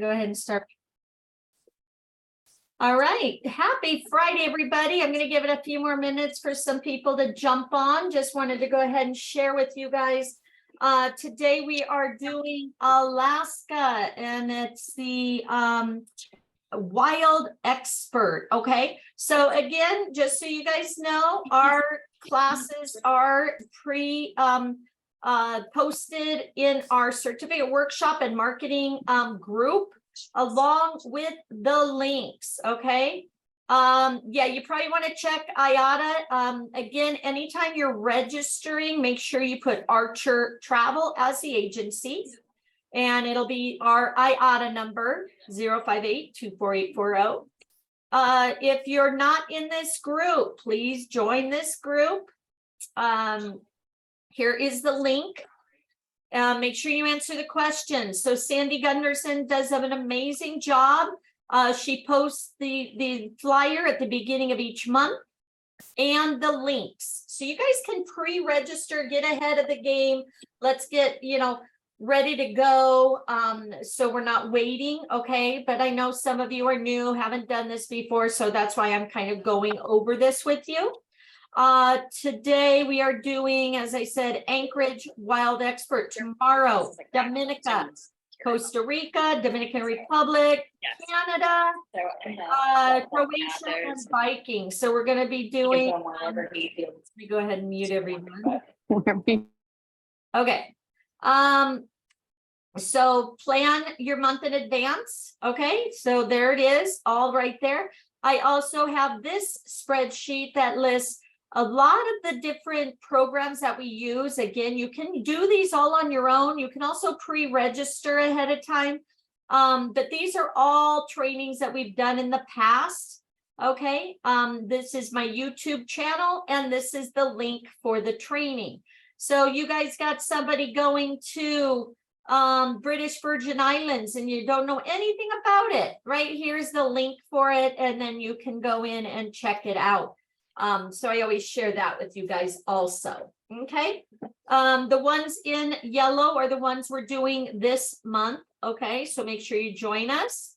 Go ahead and start. All right. Happy Friday, everybody. I'm going to give it a few more minutes for some people to jump on. Just wanted to go ahead and share with you guys. Today we are doing Alaska, and it's the Wild Expert. Okay. So again, just so you guys know, our classes are posted in our certificate workshop and marketing group, along with the links. Okay. Yeah, you probably want to check IATA. Again, anytime you're registering, make sure you put Archer Travel as the agency, and it'll be our IATA number 058-24840. If you're not in this group, please join this group. Here is the link. Make sure you answer the questions. So Sandy Gunderson does an amazing job. She posts the flyer at the beginning of each month and the links. So you guys can pre-register, get ahead of the game. Let's get, ready to go. So we're not waiting. Okay. But I know some of you are new, haven't done this before. So that's why I'm kind of going over this with you. Today we are doing, as I said, Anchorage Wild Expert. Tomorrow, Dominica, Costa Rica, Dominican Republic, Canada, Croatia, and Viking. So we're going to be doing, let me go ahead and mute everyone. Okay. So plan your month in advance. Okay. So there it is, all right there. I also have this spreadsheet that lists a lot of the different programs that we use. Again, you can do these all on your own. You can also pre-register ahead of time. But these are all trainings that we've done in the past. Okay. This is my YouTube channel, and this is the link for the training. So you guys got somebody going to British Virgin Islands and you don't know anything about it, right? Here's the link for it, and then you can go in and check it out. So I always share that with you guys also. Okay. The ones in yellow are the ones we're doing this month. Okay. So make sure you join us.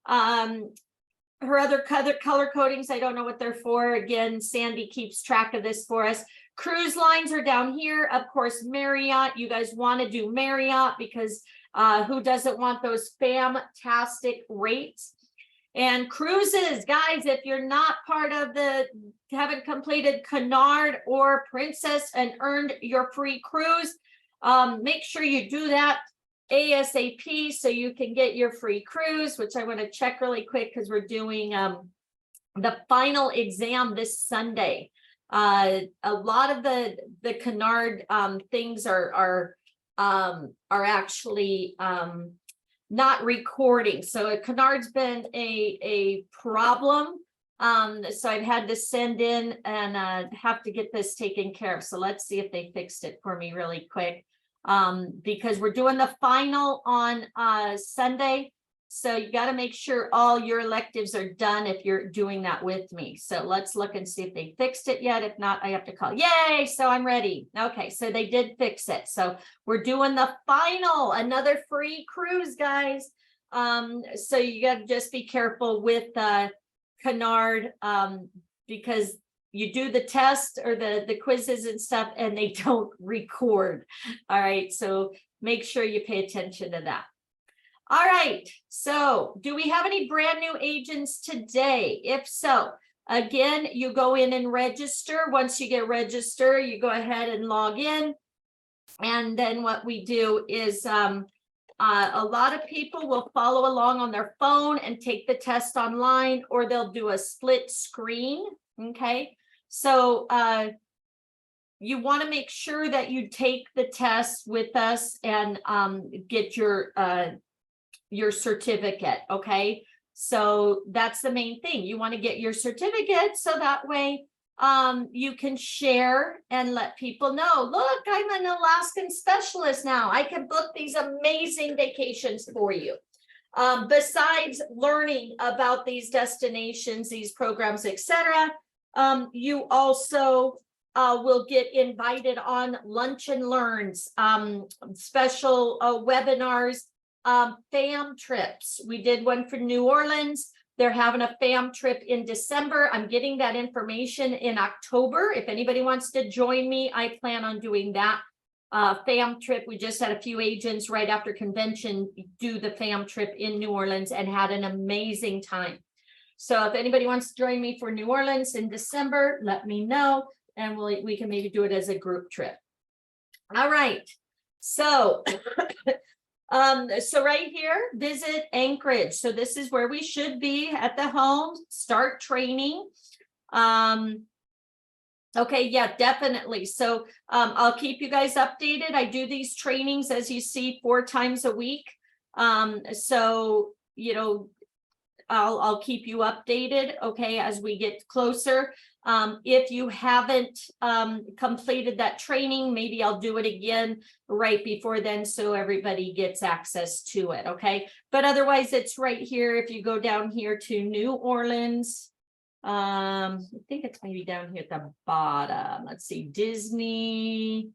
Her other color codings, I don't know what they're for. Again, Sandy keeps track of this for us. Cruise lines are down here. Of course, Marriott, you guys want to do Marriott because who doesn't want those fantastic rates? And cruises, guys, if you're not part of haven't completed Canard or Princess and earned your free cruise, make sure you do that ASAP so you can get your free cruise, which I want to check really quick because we're doing the final exam this Sunday. A lot of the Canard things are actually not recording. So Canard's been a problem. So I've had to send in and have to get this taken care of. So let's see if they fixed it for me really quick. Because we're doing the final on Sunday. So you got to make sure all your electives are done if you're doing that with me. So let's look and see if they fixed it yet. If not, I have to call. Yay! So I'm ready. Okay, so they did fix it. So we're doing the final, another free cruise, guys. So you got to just be careful with Canard because you do the test or the quizzes and stuff and they don't record. All right, so make sure you pay attention to that. All right, so do we have any brand new agents today? If so, again, you go in and register. Once you get registered, you go ahead and log in. And then what we do is a lot of people will follow along on their phone and take the test online, or they'll do a split screen. Okay, so you want to make sure that you take the test with us and get your certificate. Okay, so that's the main thing. You want to get your certificate so that way you can share and let people know, look, I'm an Alaskan specialist now. I can book these amazing vacations for you. Besides learning about these destinations, these programs, etc., you also will get invited on lunch and learns, special webinars FAM trips. We did one for New Orleans. They're having a FAM trip in December. I'm getting that information in October. If anybody wants to join me, I plan on doing that FAM trip. We just had a few agents right after convention do the FAM trip in New Orleans and had an amazing time. So if anybody wants to join me for New Orleans in December, let me know, and we can maybe do it as a group trip. All right. So so right here, visit Anchorage. So this is where we should be at the home, start training. Okay, yeah, definitely. So I'll keep you guys updated. I do these trainings, as you see, 4 times a week. So, you know, I'll keep you updated, okay, as we get closer. If you haven't completed that training, maybe I'll do it again right before then so everybody gets access to it, okay? But otherwise, it's right here. If you go down here to New Orleans, I think it's maybe down here at the bottom. Let's see, Disney.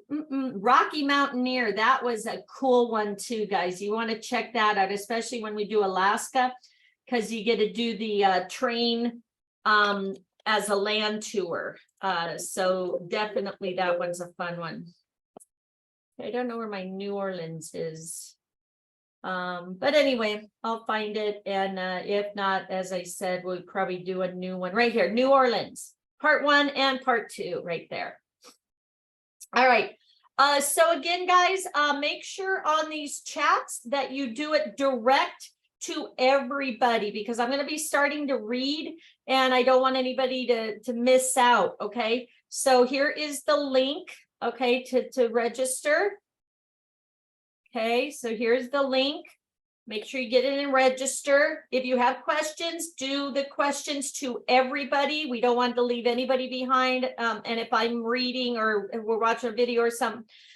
Rocky Mountaineer, that was a cool one too, guys. You want to check that out, especially when we do Alaska, because you get to do the train as a land tour. So definitely that one's a fun one. I don't know where my New Orleans is. But anyway, I'll find it. And if not, as I said, we'll probably do a new one right here. New Orleans, part 1 and part 2 right there. All right. So again, guys, make sure on these chats that you do it direct to everybody, because I'm going to be starting to read and I don't want anybody to miss out. Okay. So here is the link, okay, to register. Okay. So here's the link. Make sure you get in and register. If you have questions, do the questions to everybody. We don't want to leave anybody behind. And if I'm reading or we're watching a video or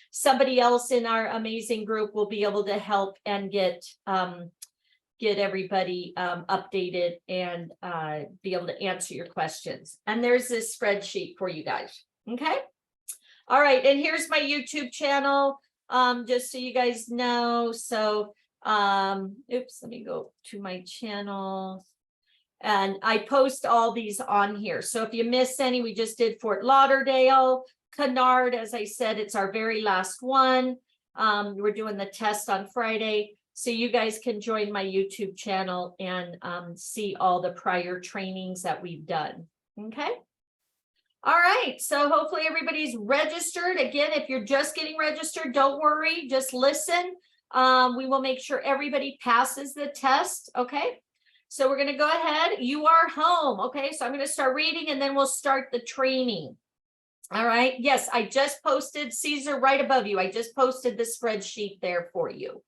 somebody else in our amazing group will be able to help and get everybody updated and be able to answer your questions. And there's this spreadsheet for you guys. Okay. All right. And here's my YouTube channel, just so you guys know. So oops, let me go to my channel, and I post all these on here. So if you miss any, we just did Fort Lauderdale, Kennard. As I said, it's our very last one. We're doing the test on Friday, so you guys can join my YouTube channel and see all the prior trainings that we've done. Okay. All right, so hopefully everybody's registered. Again, if you're just getting registered, don't worry, just listen. We will make sure everybody passes the test. Okay, so we're going to go ahead. You are home. Okay, so I'm going to start reading and then we'll start the training. All right. Yes, I just posted, Caesar, right above you. I just posted the spreadsheet there for you.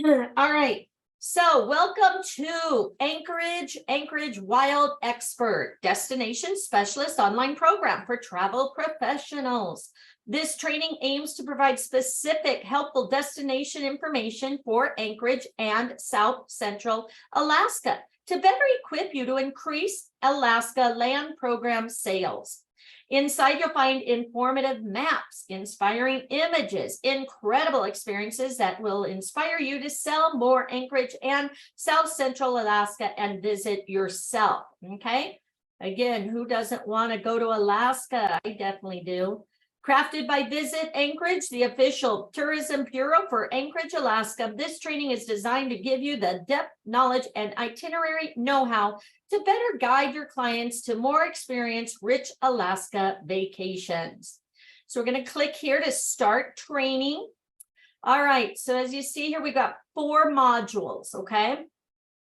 All right. So welcome to Anchorage Wild Expert Destination Specialist Online Program for Travel Professionals. This training aims to provide specific, helpful destination information for Anchorage and South Central Alaska to better equip you to increase Alaska land program sales. Inside, you'll find informative maps, inspiring images, incredible experiences that will inspire you to sell more Anchorage and South Central Alaska and visit yourself. Okay. Again, who doesn't want to go to Alaska? I definitely do. Crafted by Visit Anchorage, the official tourism bureau for Anchorage, Alaska, this training is designed to give you the depth, knowledge, and itinerary know-how to better guide your clients to more experience-rich Alaska vacations. So we're going to click here to start training. All right, so as you see here, we got 4 modules, okay?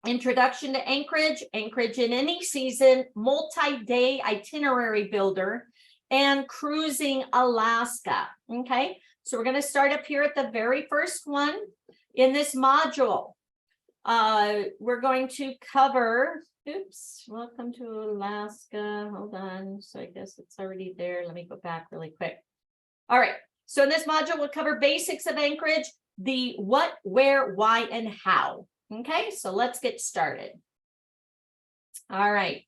Introduction to Anchorage, Anchorage in any season, multi-day itinerary builder, and cruising Alaska. Okay, so we're going to start up here at the very first one. In this module, we're going to cover, oops, welcome to Alaska. Hold on, so I guess it's already there. Let me go back really quick. All right, so in this module, we'll cover basics of Anchorage, the what, where, why, and how. Okay, so let's get started. All right.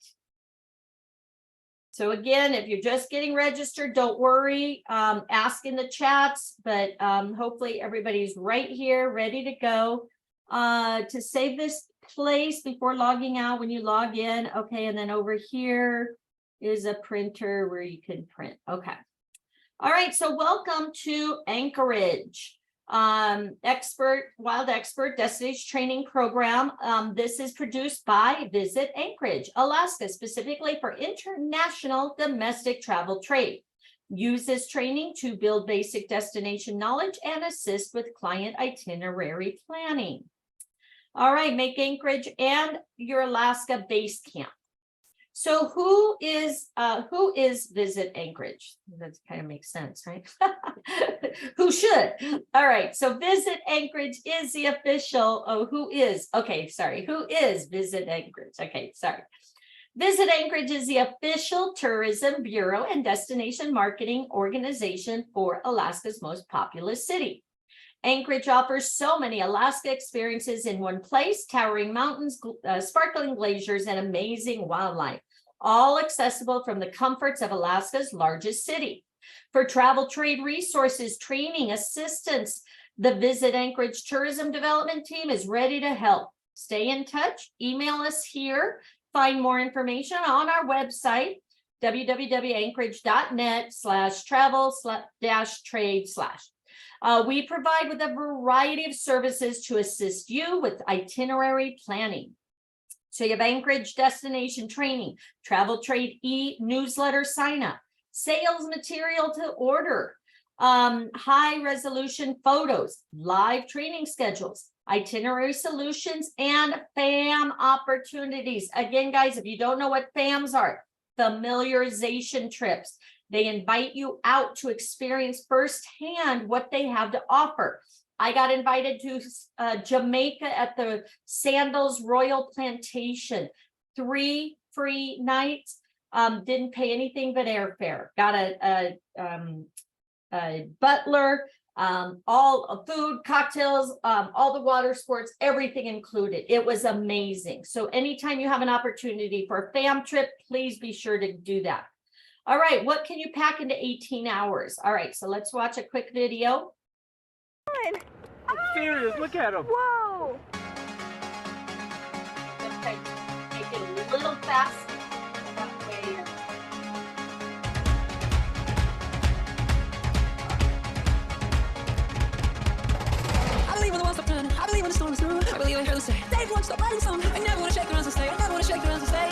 So again, if you're just getting registered, don't worry, ask in the chats, but hopefully everybody's right here, ready to go. To save this place before logging out when you log in. Okay, and then over here is a printer where you can print. Okay. All right, so welcome to Anchorage. Wild Expert Destination Training Program. This is produced by Visit Anchorage, Alaska, specifically for international domestic travel trade. Use this training to build basic destination knowledge and assist with client itinerary planning. All right, make Anchorage and your Alaska base camp. So who is Visit Anchorage? That kind of makes sense, right? Who should? All right, so Visit Anchorage is the official, who is Visit Anchorage? Okay, sorry. Visit Anchorage is the official tourism bureau and destination marketing organization for Alaska's most populous city. Anchorage offers so many Alaska experiences in one place: towering mountains, sparkling glaciers, and amazing wildlife, all accessible from the comforts of Alaska's largest city. For travel trade resources, training, assistance, the Visit Anchorage Tourism Development Team is ready to help. Stay in touch, email us here, find more information on our website, www.anchorage.net/travel-trade/. We provide with a variety of services to assist you with itinerary planning. So you have Anchorage destination training, travel trade e-newsletter sign up, sales material to order, high resolution photos, live training schedules, itinerary solutions, and FAM opportunities. Again, guys, if you don't know what FAMs are, familiarization trips. They invite you out to experience firsthand what they have to offer. I got invited to Jamaica at the Sandals Royal Plantation. 3 free nights. Didn't pay anything but airfare. Got a butler, all food, cocktails, all the water sports, everything included. It was amazing. So anytime you have an opportunity for a fam trip, please be sure to do that. All right, what can you pack into 18 hours? All right, so let's watch a quick video. I'm serious, look at him. Whoa. Okay, make it a little faster. That way. I believe when the walls stop turning, I believe when the storm is through, I believe I heard them say, Dave won't stop writing songs, I never want to shake the hands and stay, I never want to shake the hands and stay,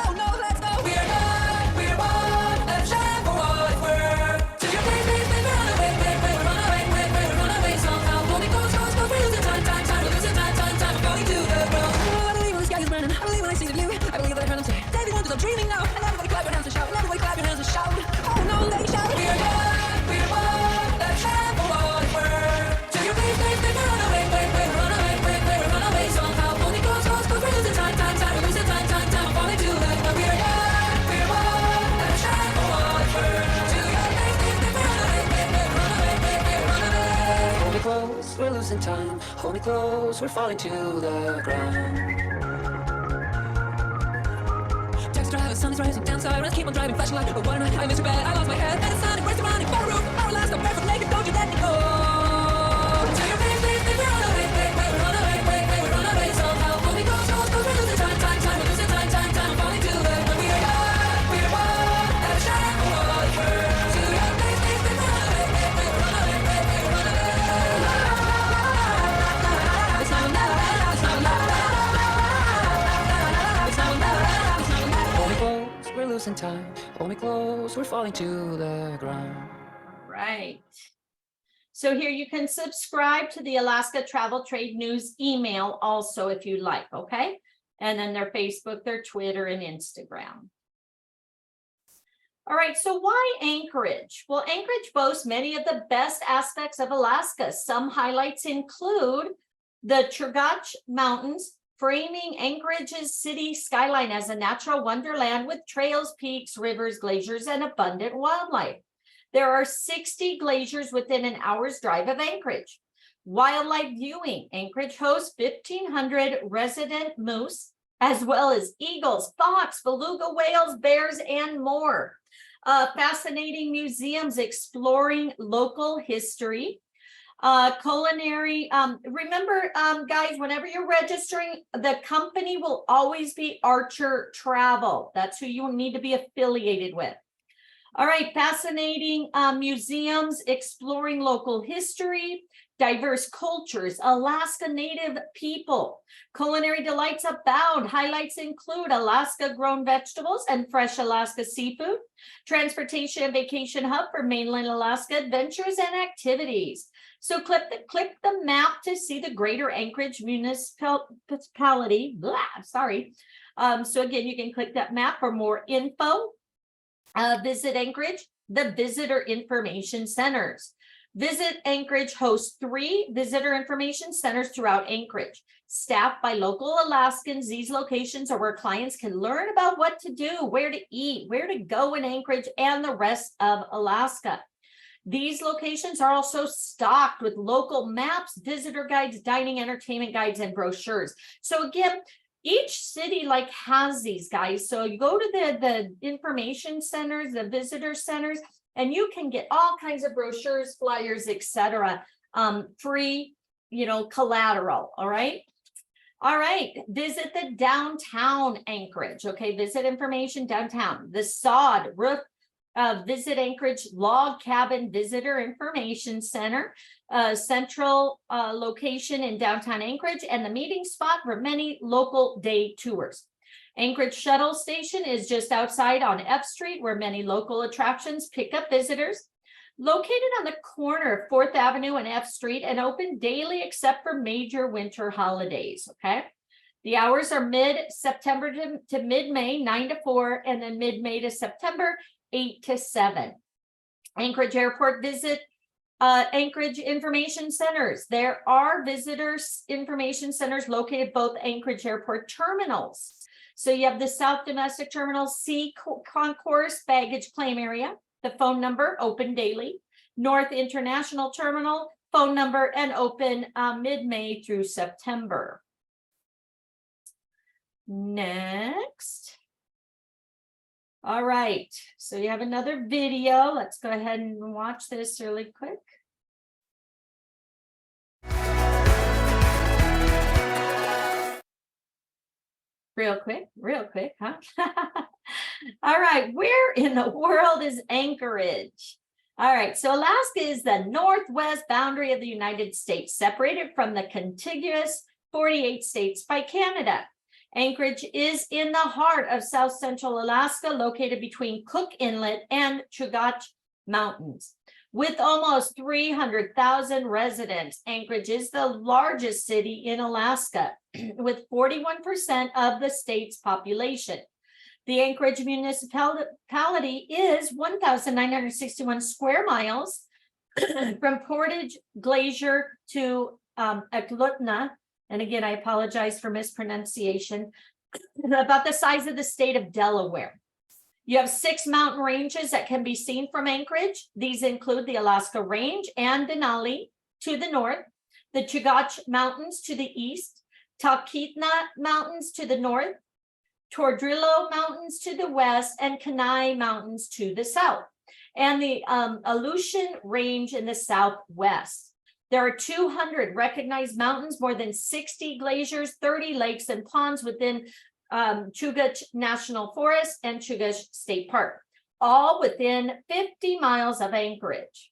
oh no, let's go, we're one, let's shine for what it's worth, to your place, we run away, we run away, somehow, holding close, we're losing time, we're losing time, we're falling to the ground, oh, I believe when the sky is burning, I believe when I see the blue, I believe that I heard them say, David won't stop dreaming now, and everybody clap your hands and shout, and everybody clap your hands and shout, oh no, they shout, we're one, let's shine for what it's worth, to your place, we run away, we run away, somehow, holding close, we're losing time, we're losing time, we're falling to the ground, we're one, let's shine for what it's worth, to your place, we run away, hold me close, we're losing time, hold me close, we're falling to the ground. Text drive, the sun is rising down sirens, keep on driving, flashing light, but what am I miss bad, I lost my head, and it's sunny, racing running, far roof, our last, I'm barefoot naked, don't you let me go. To your place, we run away, we run away, somehow, hold me close, we're losing time, we're losing time, we're falling to the ground, we're one, let's shine for what it's worth, to your place, we run away, we run away, it's not enough, it's not enough, it's not enough, hold me close, we're losing time, hold me close, we're falling to the ground. Right. So here you can subscribe to the Alaska Travel Trade News email also if you like, okay? And then their Facebook, their Twitter, and Instagram. All right, so why Anchorage? Well, Anchorage boasts many of the best aspects of Alaska. Some highlights include the Chugach Mountains, framing Anchorage's city skyline as a natural wonderland with trails, peaks, rivers, glaciers, and abundant wildlife. There are 60 glaciers within an hour's drive of Anchorage. Wildlife viewing. Anchorage hosts 1,500 resident moose, as well as eagles, fox, beluga whales, bears, and more. Fascinating museums exploring local history. Culinary, remember, guys, whenever you're registering, the company will always be Archer Travel. That's who you need to be affiliated with. All right, fascinating museums exploring local history, diverse cultures, Alaska Native people, culinary delights abound. Highlights include Alaska grown vegetables and fresh Alaska seafood, transportation and vacation hub for mainland Alaska adventures and activities. So click the map to see the greater Anchorage municipality. Sorry. So again, you can click that map for more info. Visit Anchorage, the visitor information centers. Visit Anchorage hosts 3 visitor information centers throughout Anchorage. Staffed by local Alaskans, these locations are where clients can learn about what to do, where to eat, where to go in Anchorage and the rest of Alaska. These locations are also stocked with local maps, visitor guides, dining, entertainment guides, and brochures. So again, each city has these, guys. So you go to the information centers, the visitor centers, and you can get all kinds of brochures, flyers, etc. Free, collateral. All right. All right. Visit the downtown Anchorage. Okay. Visit information downtown. The sod roof. Visit Anchorage Log Cabin Visitor Information Center, central location in downtown Anchorage, and the meeting spot for many local day tours. Anchorage Shuttle Station is just outside on F Street, where many local attractions pick up visitors. Located on the corner of 4th Avenue and F Street and open daily except for major winter holidays. Okay. The hours are mid-September to mid-May, 9 to 4, and then mid-May to September, 8 to 7. Anchorage Airport. Visit Anchorage Information Centers. There are visitors information centers located both Anchorage Airport terminals. So you have the South Domestic Terminal, C Concourse Baggage Claim Area, the phone number, open daily. North International Terminal, phone number, and open mid-May through September. Next. All right, so you have another video. Let's go ahead and watch this really quick. Real quick, huh? All right, where in the world is Anchorage? All right, so Alaska is the northwest boundary of the United States, separated from the contiguous 48 states by Canada. Anchorage is in the heart of South Central Alaska, located between Cook Inlet and Chugach Mountains. With almost 300,000 residents, Anchorage is the largest city in Alaska, with 41% of the state's population. The Anchorage municipality is 1,961 square miles from Portage Glacier to Eklutna. And again, I apologize for mispronunciation, about the size of the state of Delaware. You have 6 mountain ranges that can be seen from Anchorage. These include the Alaska Range and Denali to the north, the Chugach Mountains to the east, Talkeetna Mountains to the north, Tordrillo Mountains to the west, and Kenai Mountains to the south, and the Aleutian Range in the southwest. There are 200 recognized mountains, more than 60 glaciers, 30 lakes and ponds within Chugach National Forest and Chugach State Park, all within 50 miles of Anchorage.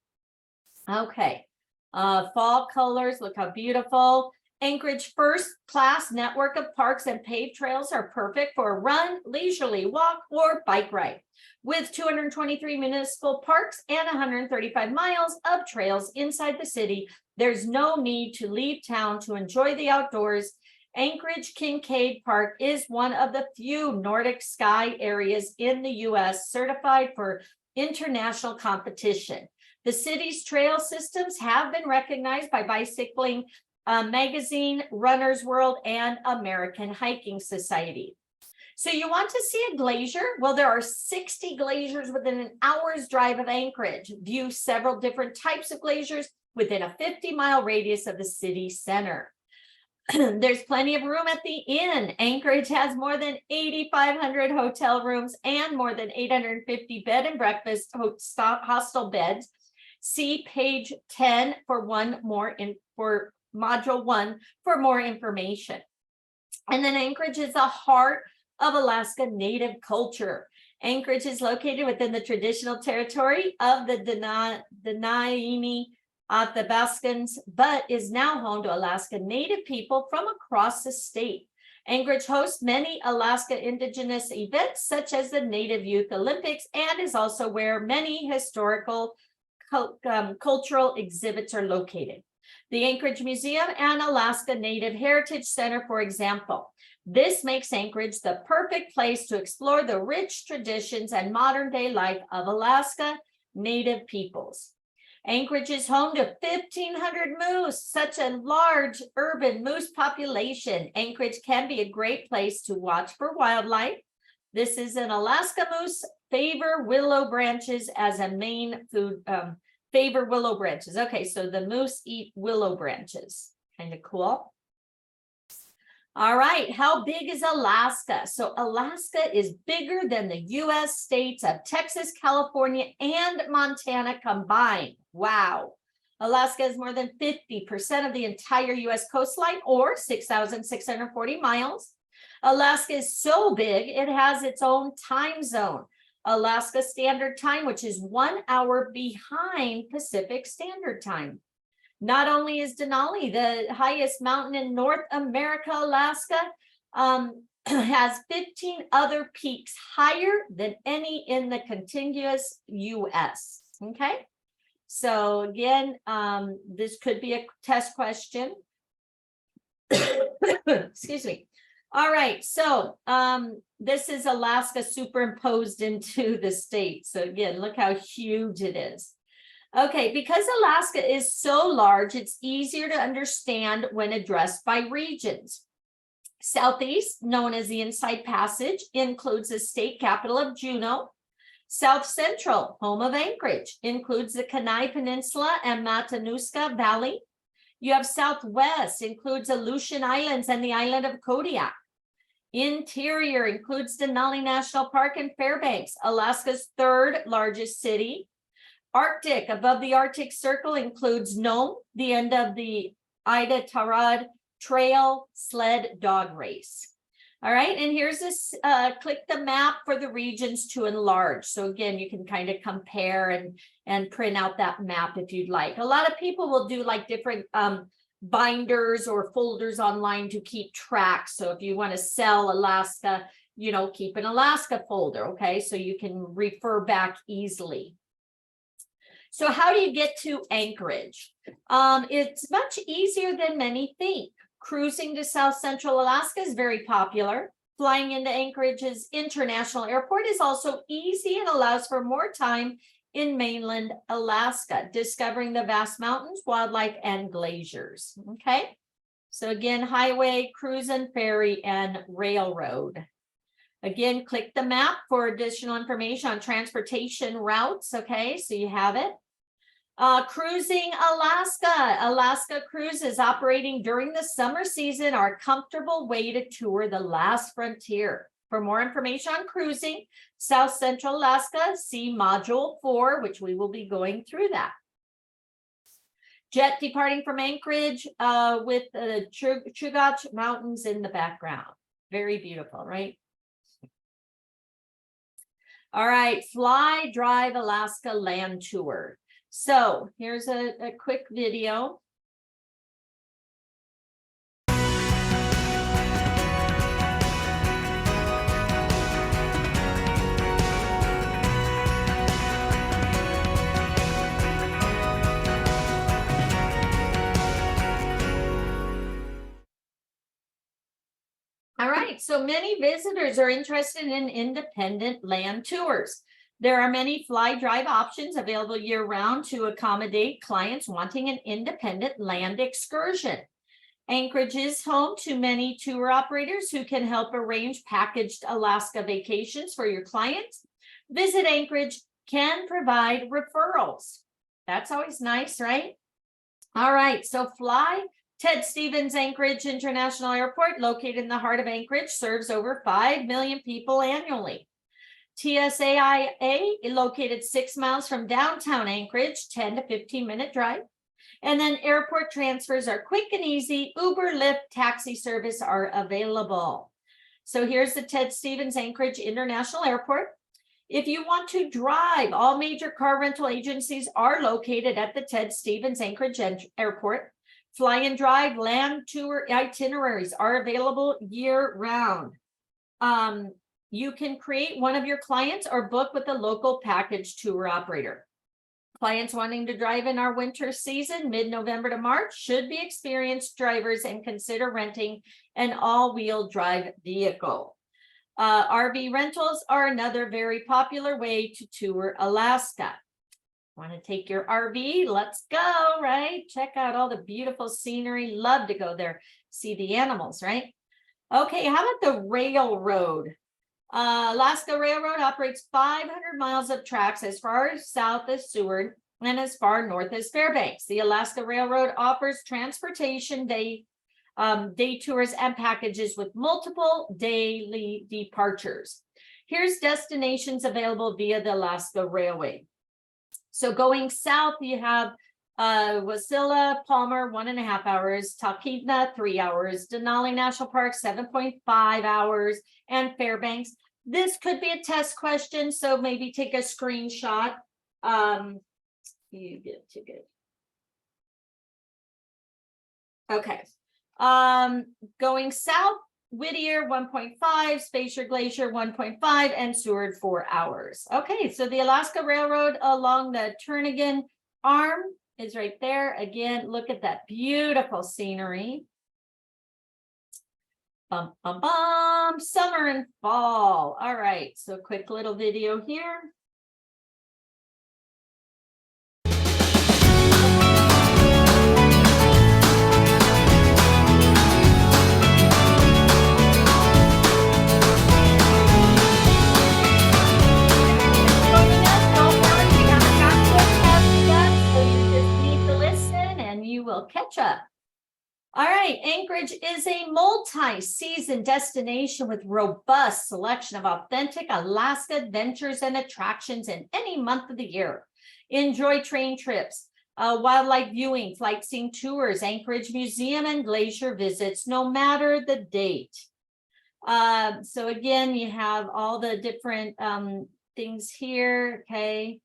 Okay, fall colors, look how beautiful. Anchorage first-class network of parks and paved trails are perfect for a run, leisurely walk, or bike ride. With 223 municipal parks and 135 miles of trails inside the city, there's no need to leave town to enjoy the outdoors. Anchorage Kincaid Park is one of the few Nordic sky areas in the U.S. certified for international competition. The city's trail systems have been recognized by Bicycling Magazine, Runner's World, and American Hiking Society. So you want to see a glacier? Well, there are 60 glaciers within an hour's drive of Anchorage. View several different types of glaciers within a 50-mile radius of the city center. There's plenty of room at the inn. Anchorage has more than 8,500 hotel rooms and more than 850 bed and breakfast hostel beds. See page 10 for for module 1 for more information. And then Anchorage is the heart of Alaska Native culture. Anchorage is located within the traditional territory of the Dena'ina Athabascans, but is now home to Alaska Native people from across the state. Anchorage hosts many Alaska Indigenous events, such as the Native Youth Olympics, and is also where many historical cultural exhibits are located. The Anchorage Museum and Alaska Native Heritage Center, for example. This makes Anchorage the perfect place to explore the rich traditions and modern day life of Alaska Native peoples. Anchorage is home to 1,500 moose, such a large urban moose population. Anchorage can be a great place to watch for wildlife. This is an Alaska moose favor willow branches as a main food, favor willow branches. Okay, so the moose eat willow branches. Kind of cool. All right, how big is Alaska? So Alaska is bigger than the US states of Texas, California, and Montana combined. Wow. Alaska is more than 50% of the entire US coastline, or 6,640 miles. Alaska is so big, it has its own time zone. Alaska Standard Time, which is 1 hour behind Pacific Standard Time. Not only is Denali the highest mountain in North America, Alaska has 15 other peaks higher than any in the contiguous US. Okay, so again, this could be a test question. Excuse me. All right, so this is Alaska superimposed into the state. So again, look how huge it is. Okay, because Alaska is so large, it's easier to understand when addressed by regions. Southeast, known as the Inside Passage, includes the state capital of Juneau. South Central, home of Anchorage, includes the Kenai Peninsula and Matanuska Valley. You have Southwest, includes Aleutian Islands and the island of Kodiak. Interior includes Denali National Park and Fairbanks, Alaska's 3rd largest city. Arctic, above the Arctic Circle, includes Nome, the end of the Iditarod Trail sled dog race. All right, and here's this, click the map for the regions to enlarge. So again, you can kind of compare and print out that map if you'd like. A lot of people will do like different binders or folders online to keep track. So if you want to sell Alaska, you know, keep an Alaska folder, okay? So you can refer back easily. So how do you get to Anchorage? It's much easier than many think. Cruising to South Central Alaska is very popular. Flying into Anchorage's International Airport is also easy and allows for more time in mainland Alaska, discovering the vast mountains, wildlife, and glaciers. Okay, so again, highway, cruise and ferry, and railroad. Again, click the map for additional information on transportation routes. Okay, so you have it. Cruising Alaska. Alaska cruises operating during the summer season are a comfortable way to tour the last frontier. For more information on cruising South Central Alaska, see Module 4, which we will be going through that. Jet departing from Anchorage with the Chugach Mountains in the background. Very beautiful, right? All right, Fly Drive Alaska Land Tour. So here's a quick video. All right, so many visitors are interested in independent land tours. There are many fly drive options available year-round to accommodate clients wanting an independent land excursion. Anchorage is home to many tour operators who can help arrange packaged Alaska vacations for your clients. Visit Anchorage can provide referrals. That's always nice, right? All right, so fly Ted Stevens Anchorage International Airport, located in the heart of Anchorage, serves over 5 million people annually. TSAIA, located 6 miles from downtown Anchorage, 10 to 15-minute drive. And then airport transfers are quick and easy. Uber, Lyft, taxi service are available. So here's the Ted Stevens Anchorage International Airport. If you want to drive, all major car rental agencies are located at the Ted Stevens Anchorage Airport. Fly and drive land tour itineraries are available year-round. You can create one of your clients or book with a local package tour operator. Clients wanting to drive in our winter season, mid-November to March, should be experienced drivers and consider renting an all-wheel drive vehicle. RV rentals are another very popular way to tour Alaska. Want to take your RV? Let's go, right? Check out all the beautiful scenery. Love to go there, see the animals, right? Okay, how about the railroad? Alaska Railroad operates 500 miles of tracks as far south as Seward and as far north as Fairbanks. The Alaska Railroad offers transportation day tours and packages with multiple daily departures. Here's destinations available via the Alaska Railway. So going south, you have Wasilla, Palmer, 1.5 hours, Talkeetna, 3 hours, Denali National Park, 7.5 hours, and Fairbanks. This could be a test question, so maybe take a screenshot. You get to good. Okay. Going south, Whittier 1.5, Spacer Glacier 1.5, and Seward 4 hours. Okay, so the Alaska Railroad along the Turnagain Arm is right there. Again, look at that beautiful scenery. Bum, bum, bum. Summer and fall. All right, so quick little video here. Catch up. All right, Anchorage is a multi-season destination with robust selection of authentic Alaska adventures and attractions in any month of the year. Enjoy train trips, wildlife viewing, flight scene tours, Anchorage Museum, and glacier visits, no matter the date. So again, you have all the different things here, okay?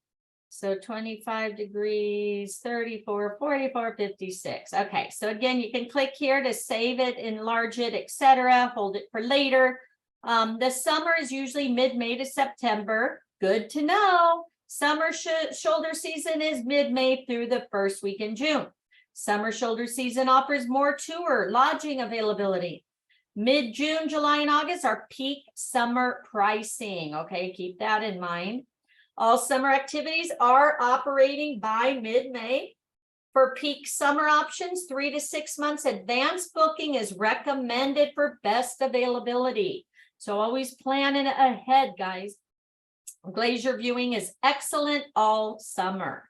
So 25 degrees, 34, 44, 56. Okay, so again, you can click here to save it, enlarge it, etc. Hold it for later. The summer is usually mid-May to September. Good to know. Summer shoulder season is mid-May through the first week in June. Summer shoulder season offers more tour, lodging availability. Mid-June, July, and August are peak summer pricing. Okay, keep that in mind. All summer activities are operating by mid-May. For peak summer options, 3 to 6 months advance booking is recommended for best availability. So always plan it ahead, guys. Glacier viewing is excellent all summer.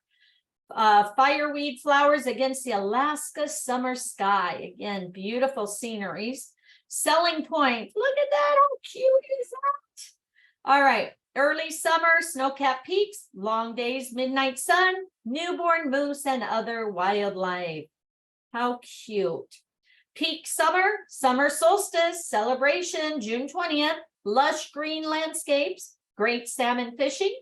Fireweed flowers against the Alaska summer sky. Again, beautiful sceneries. Selling point, look at that, how cute is that? All right. Early summer, snow-capped peaks, long days, midnight sun, newborn moose, and other wildlife. How cute. Peak summer, summer solstice, celebration, June 20th, lush green landscapes, great salmon fishing,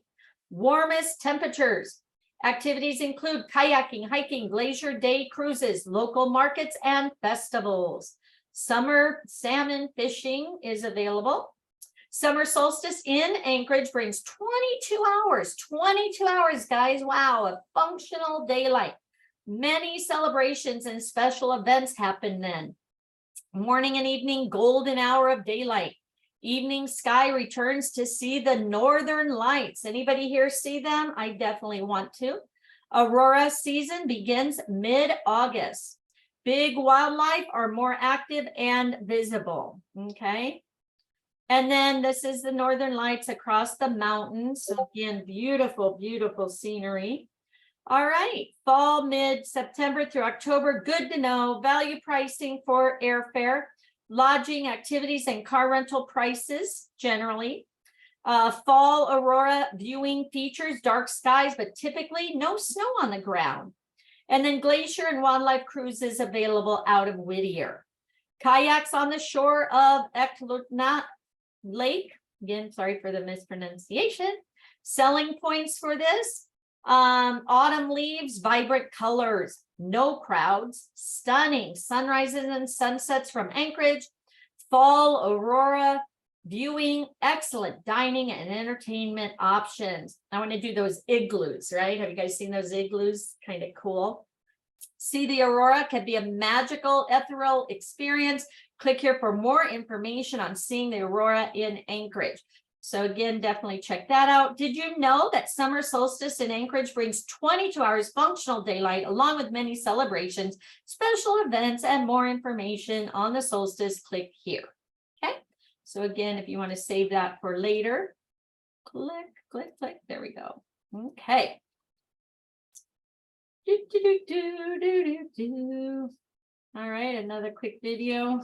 warmest temperatures. Activities include kayaking, hiking, glacier day cruises, local markets, and festivals. Summer salmon fishing is available. Summer solstice in Anchorage brings 22 hours, guys. Wow, of functional daylight. Many celebrations and special events happen then. Morning and evening, golden hour of daylight. Evening sky returns to see the northern lights. Anybody here see them? I definitely want to. Aurora season begins mid-August. Big wildlife are more active and visible, okay? And then this is the northern lights across the mountains. So again, beautiful, beautiful scenery. All right, fall, mid-September through October, good to know. Value pricing for airfare, lodging, activities, and car rental prices generally. Fall aurora viewing features, dark skies, but typically no snow on the ground. And then glacier and wildlife cruises available out of Whittier. Kayaks on the shore of Eklutna Lake. Again, sorry for the mispronunciation. Selling points for this. Autumn leaves, vibrant colors, no crowds, stunning sunrises and sunsets from Anchorage, fall aurora viewing, excellent dining and entertainment options. I want to do those igloos, right? Have you guys seen those igloos? Kind of cool. See the aurora can be a magical ethereal experience. Click here for more information on seeing the aurora in Anchorage. So again, definitely check that out. Did you know that summer solstice in Anchorage brings 22 hours functional daylight along with many celebrations, special events, and more information on the solstice? Click here. Okay. So again, if you want to save that for later, click, click, click. There we go. Okay. All right, another quick video.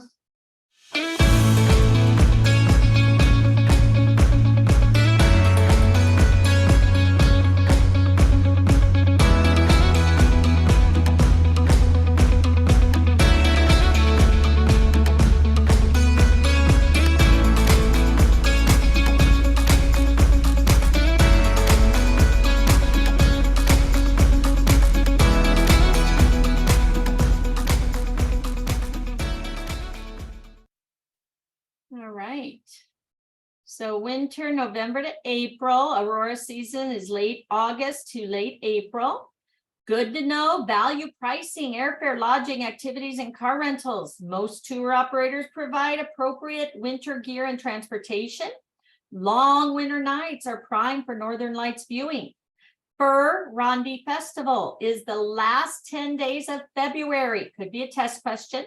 All right. So winter, November to April. Aurora season is late August to late April. Good to know. Value pricing, airfare, lodging, activities, and car rentals. Most tour operators provide appropriate winter gear and transportation. Long winter nights are prime for Northern Lights viewing. Fur Rondi Festival is the last 10 days of February. Could be a test question.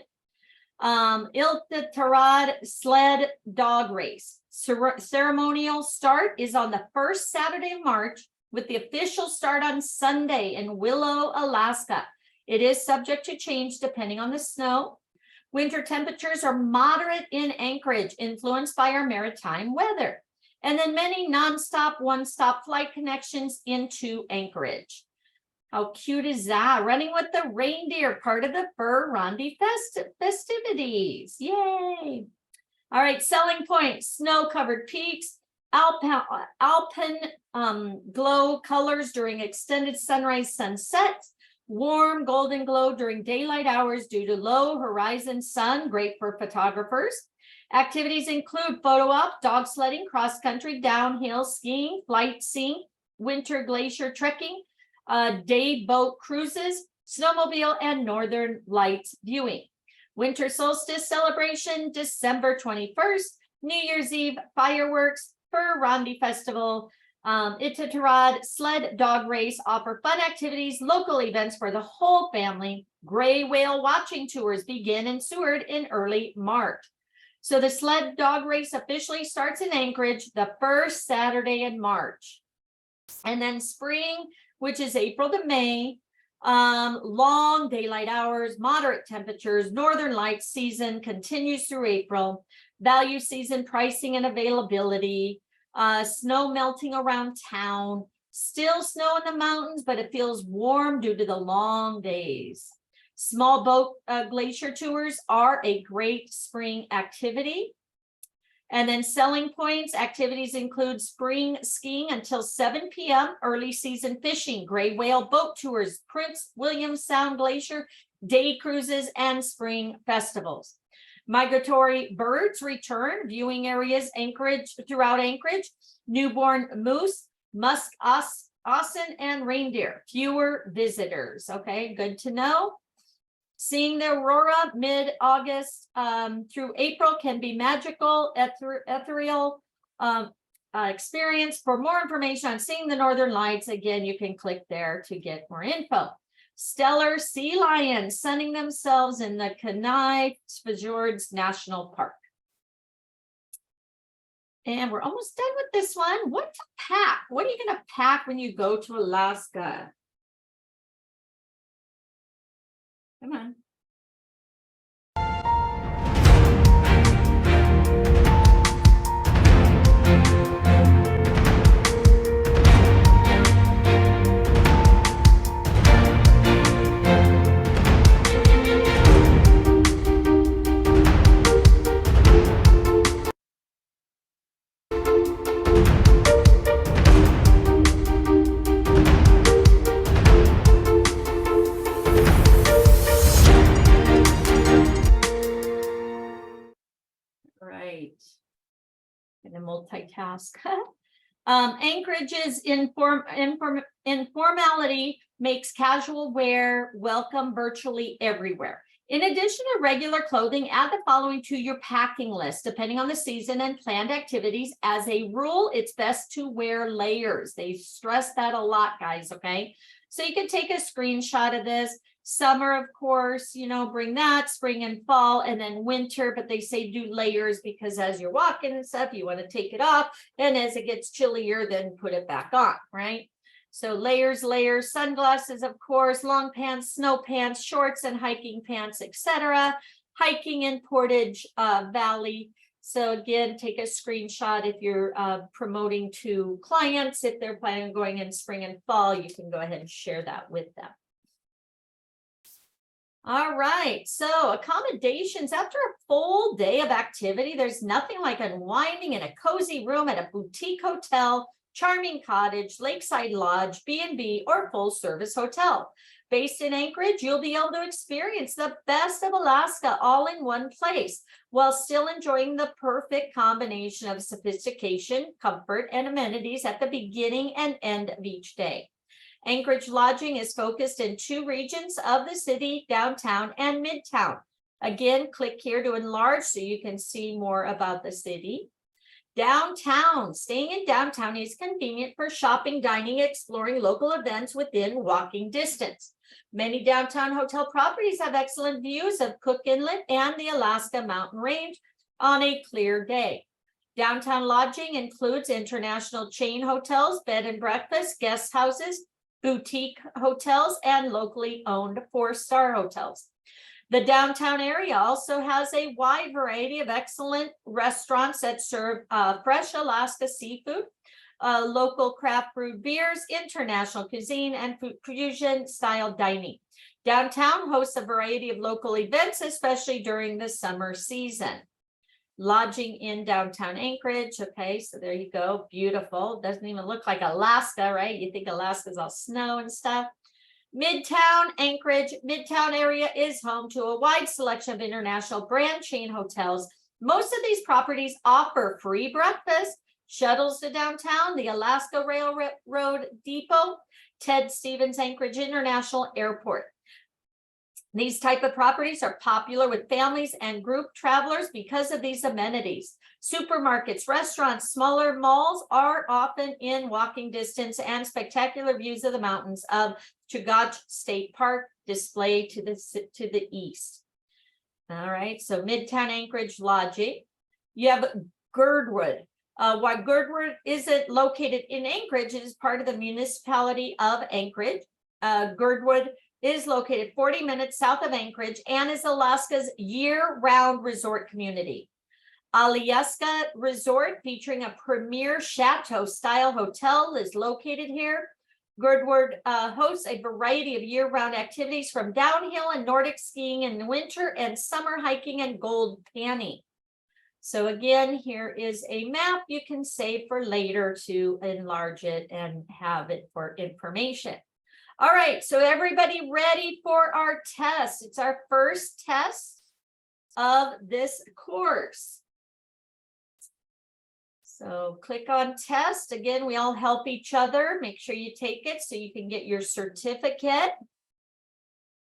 Ilta sled dog race. Ceremonial start is on the first Saturday of March with the official start on Sunday in Willow, Alaska. It is subject to change depending on the snow. Winter temperatures are moderate in Anchorage, influenced by our maritime weather. And then many nonstop, one-stop flight connections into Anchorage. How cute is that? Running with the reindeer, part of the Fur Rondi festivities. Yay. All right, selling points, snow-covered peaks, alpine glow colors during extended sunrise sunset, warm golden glow during daylight hours due to low horizon sun, great for photographers. Activities include photo op, dog sledding, cross-country, downhill, skiing, flight seeing, winter glacier trekking, day boat cruises, snowmobile, and Northern Lights viewing. Winter solstice celebration, December 21st, New Year's Eve fireworks, Fur Rondi Festival, Iditarod sled dog race offer fun activities, local events for the whole family. Gray whale watching tours begin in Seward in early March. So the sled dog race officially starts in Anchorage the first Saturday in March. And then spring, which is April to May, long daylight hours, moderate temperatures, Northern Lights season continues through April, value season pricing and availability, snow melting around town, still snow in the mountains, but it feels warm due to the long days. Small boat glacier tours are a great spring activity. And then selling points, activities include spring skiing until 7 p.m., early season fishing, gray whale boat tours, Prince William Sound Glacier, day cruises, and spring festivals. Migratory birds return, viewing areas Anchorage throughout Anchorage, newborn moose, musk oxen, and reindeer, fewer visitors. Okay, good to know. Seeing the aurora mid-August through April can be magical, ethereal experience. For more information on seeing the Northern Lights, again, you can click there to get more info. Stellar sea lions sunning themselves in the Kenai Fjords National Park. And we're almost done with this one. What to pack? What are you going to pack when you go to Alaska? Come on. Right. Gonna multitask. Anchorage's informality makes casual wear welcome virtually everywhere. In addition to regular clothing, add the following to your packing list, depending on the season and planned activities. As a rule, it's best to wear layers. They stress that a lot, guys, okay? So you can take a screenshot of this. Summer, of course, you know, bring that, spring and fall, and then winter, but they say do layers because as you're walking and stuff, you want to take it off. And as it gets chillier, then put it back on, right? So layers, sunglasses, of course, long pants, snow pants, shorts and hiking pants, etc. Hiking in Portage Valley. So again, take a screenshot if you're promoting to clients. If they're planning on going in spring and fall, you can go ahead and share that with them. All right, so accommodations after a full day of activity, there's nothing like unwinding in a cozy room at a boutique hotel, charming cottage, lakeside lodge, B&B, or full service hotel. Based in Anchorage, you'll be able to experience the best of Alaska all in one place while still enjoying the perfect combination of sophistication, comfort, and amenities at the beginning and end of each day. Anchorage Lodging is focused in 2 regions of the city, downtown and midtown. Again, click here to enlarge so you can see more about the city. Downtown, staying in downtown is convenient for shopping, dining, exploring local events within walking distance. Many downtown hotel properties have excellent views of Cook Inlet and the Alaska Mountain Range on a clear day. Downtown lodging includes international chain hotels, bed and breakfast, guest houses, boutique hotels, and locally owned 4-star hotels. The downtown area also has a wide variety of excellent restaurants that serve fresh Alaska seafood, local craft brewed beers, international cuisine, and fusion style dining. Downtown hosts a variety of local events, especially during the summer season. Lodging in downtown Anchorage. Okay, so there you go. Beautiful. Doesn't even look like Alaska, right? You think Alaska's all snow and stuff. Midtown Anchorage. Midtown area is home to a wide selection of international brand chain hotels. Most of these properties offer free breakfast, shuttles to downtown, the Alaska Railroad Depot, Ted Stevens Anchorage International Airport. These type of properties are popular with families and group travelers because of these amenities. Supermarkets, restaurants, smaller malls are often in walking distance, and spectacular views of the mountains of Chugach State Park display to the east. All right, so Midtown Anchorage Lodging. You have Girdwood. While Girdwood isn't located in Anchorage, it is part of the municipality of Anchorage. Girdwood is located 40 minutes south of Anchorage and is Alaska's year-round resort community. Alyeska Resort, featuring a premier chateau-style hotel, is located here. Girdwood hosts a variety of year-round activities from downhill and Nordic skiing in the winter and summer hiking and gold panning. So again, here is a map you can save for later to enlarge it and have it for information. All right, so everybody ready for our test? It's our first test of this course. So click on test. Again, we all help each other. Make sure you take it so you can get your certificate.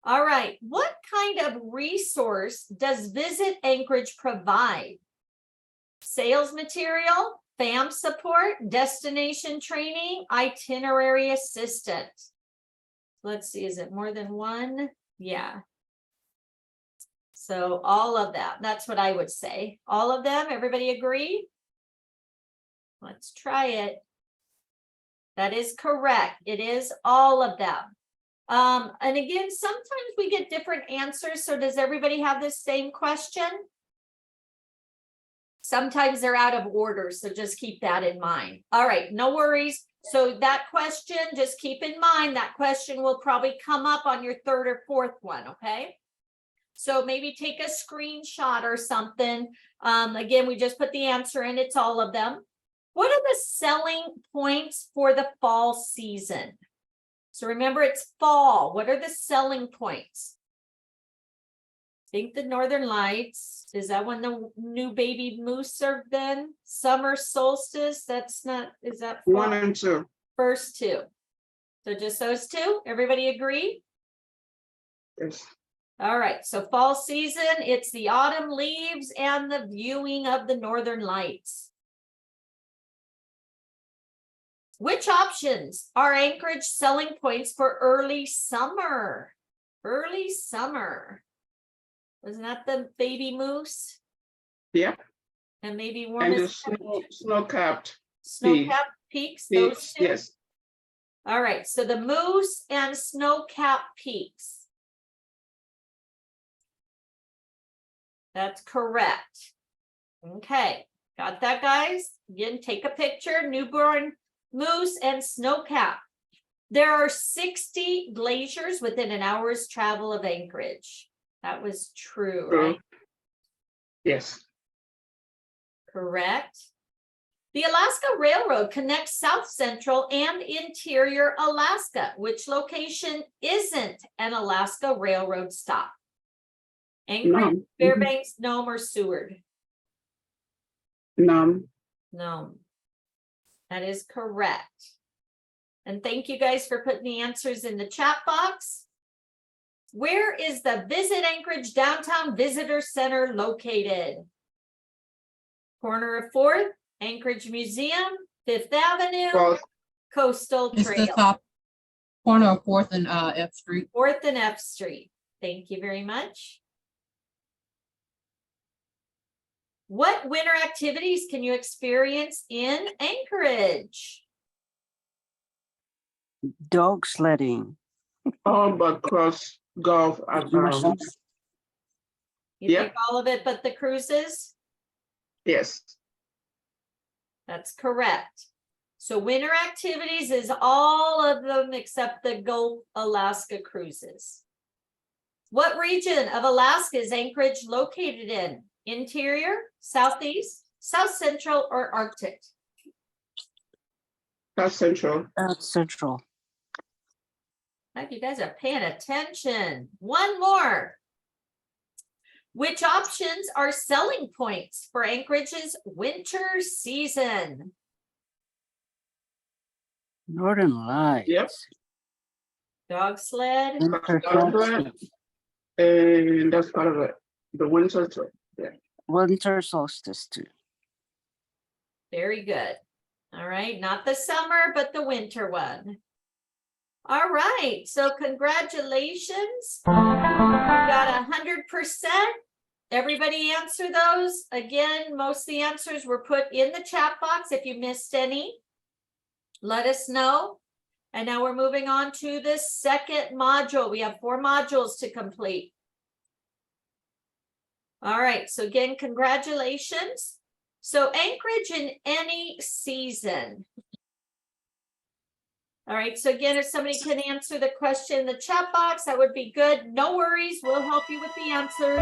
All right, what kind of resource does Visit Anchorage provide? Sales material, FAM support, destination training, itinerary assistance. Let's see, is it more than one? Yeah. So all of that, that's what I would say. All of them, everybody agree? Let's try it. That is correct. It is all of them. And again, sometimes we get different answers. So does everybody have the same question? Sometimes they're out of order, so just keep that in mind. All right, no worries. So that question, just keep in mind that question will probably come up on your third or fourth one, okay? So maybe take a screenshot or something. Again, we just put the answer in, it's all of them. What are the selling points for the fall season? So remember, it's fall. What are the selling points? Think the Northern Lights. Is that when the new baby moose are then? Summer solstice, that's not, is that fall? 1 and 2. First two. So just those two, everybody agree? Yes. All right, so fall season, it's the autumn leaves and the viewing of the Northern Lights. Which options are Anchorage selling points for early summer? Early summer. Wasn't that the baby moose? Yeah. And maybe And the warmest snow-capped snow-capped peaks, those peaks. two? Yes. All right, so the moose and snow-capped peaks. That's correct. Okay, got that, guys? Again, take a picture, newborn moose and snow-capped. There are 60 glaciers within an hour's travel of Anchorage. That was true, True. right? Yes. Correct. The Alaska Railroad connects South Central and Interior Alaska. Which location isn't an Alaska Railroad stop? Anchorage, Nome. Fairbanks, Nome, or Seward? Nome. Nome. That is correct. And thank you guys for putting the answers in the chat box. Where is the Visit Anchorage Downtown Visitor Center located? Corner of 4th, Anchorage Museum, 5th Avenue, Well, Coastal It's the Trail, top corner of 4th and F Street. 4th and F Street. Thank you very much. What winter activities can you experience in Anchorage? Dog sledding. all but cross golf and Mushrooms. You Yeah. think all of it but the cruises? yes. That's correct. So winter activities is all of them except the Gulf Alaska cruises. What region of Alaska is Anchorage located in? Interior, Southeast, South Central, or Arctic? South Central. Central. Like you guys are paying attention. One more. Which options are selling points for Anchorage's winter season? Northern Lights. Yep. Dog sled, Winter Part of solstice. that, and that's part of it. The winter. Yeah. Winter solstice too. very good. All right, not the summer, but the winter one. All right, so congratulations. You got 100%. Everybody answer those. Again, most of the answers were put in the chat box. If you missed any, let us know. And now we're moving on to the second module. We have 4 modules to complete. All right, so again, congratulations. So Anchorage in any season. All right, so again, if somebody can answer the question in the chat box, that would be good. No worries, we'll help you with the answers.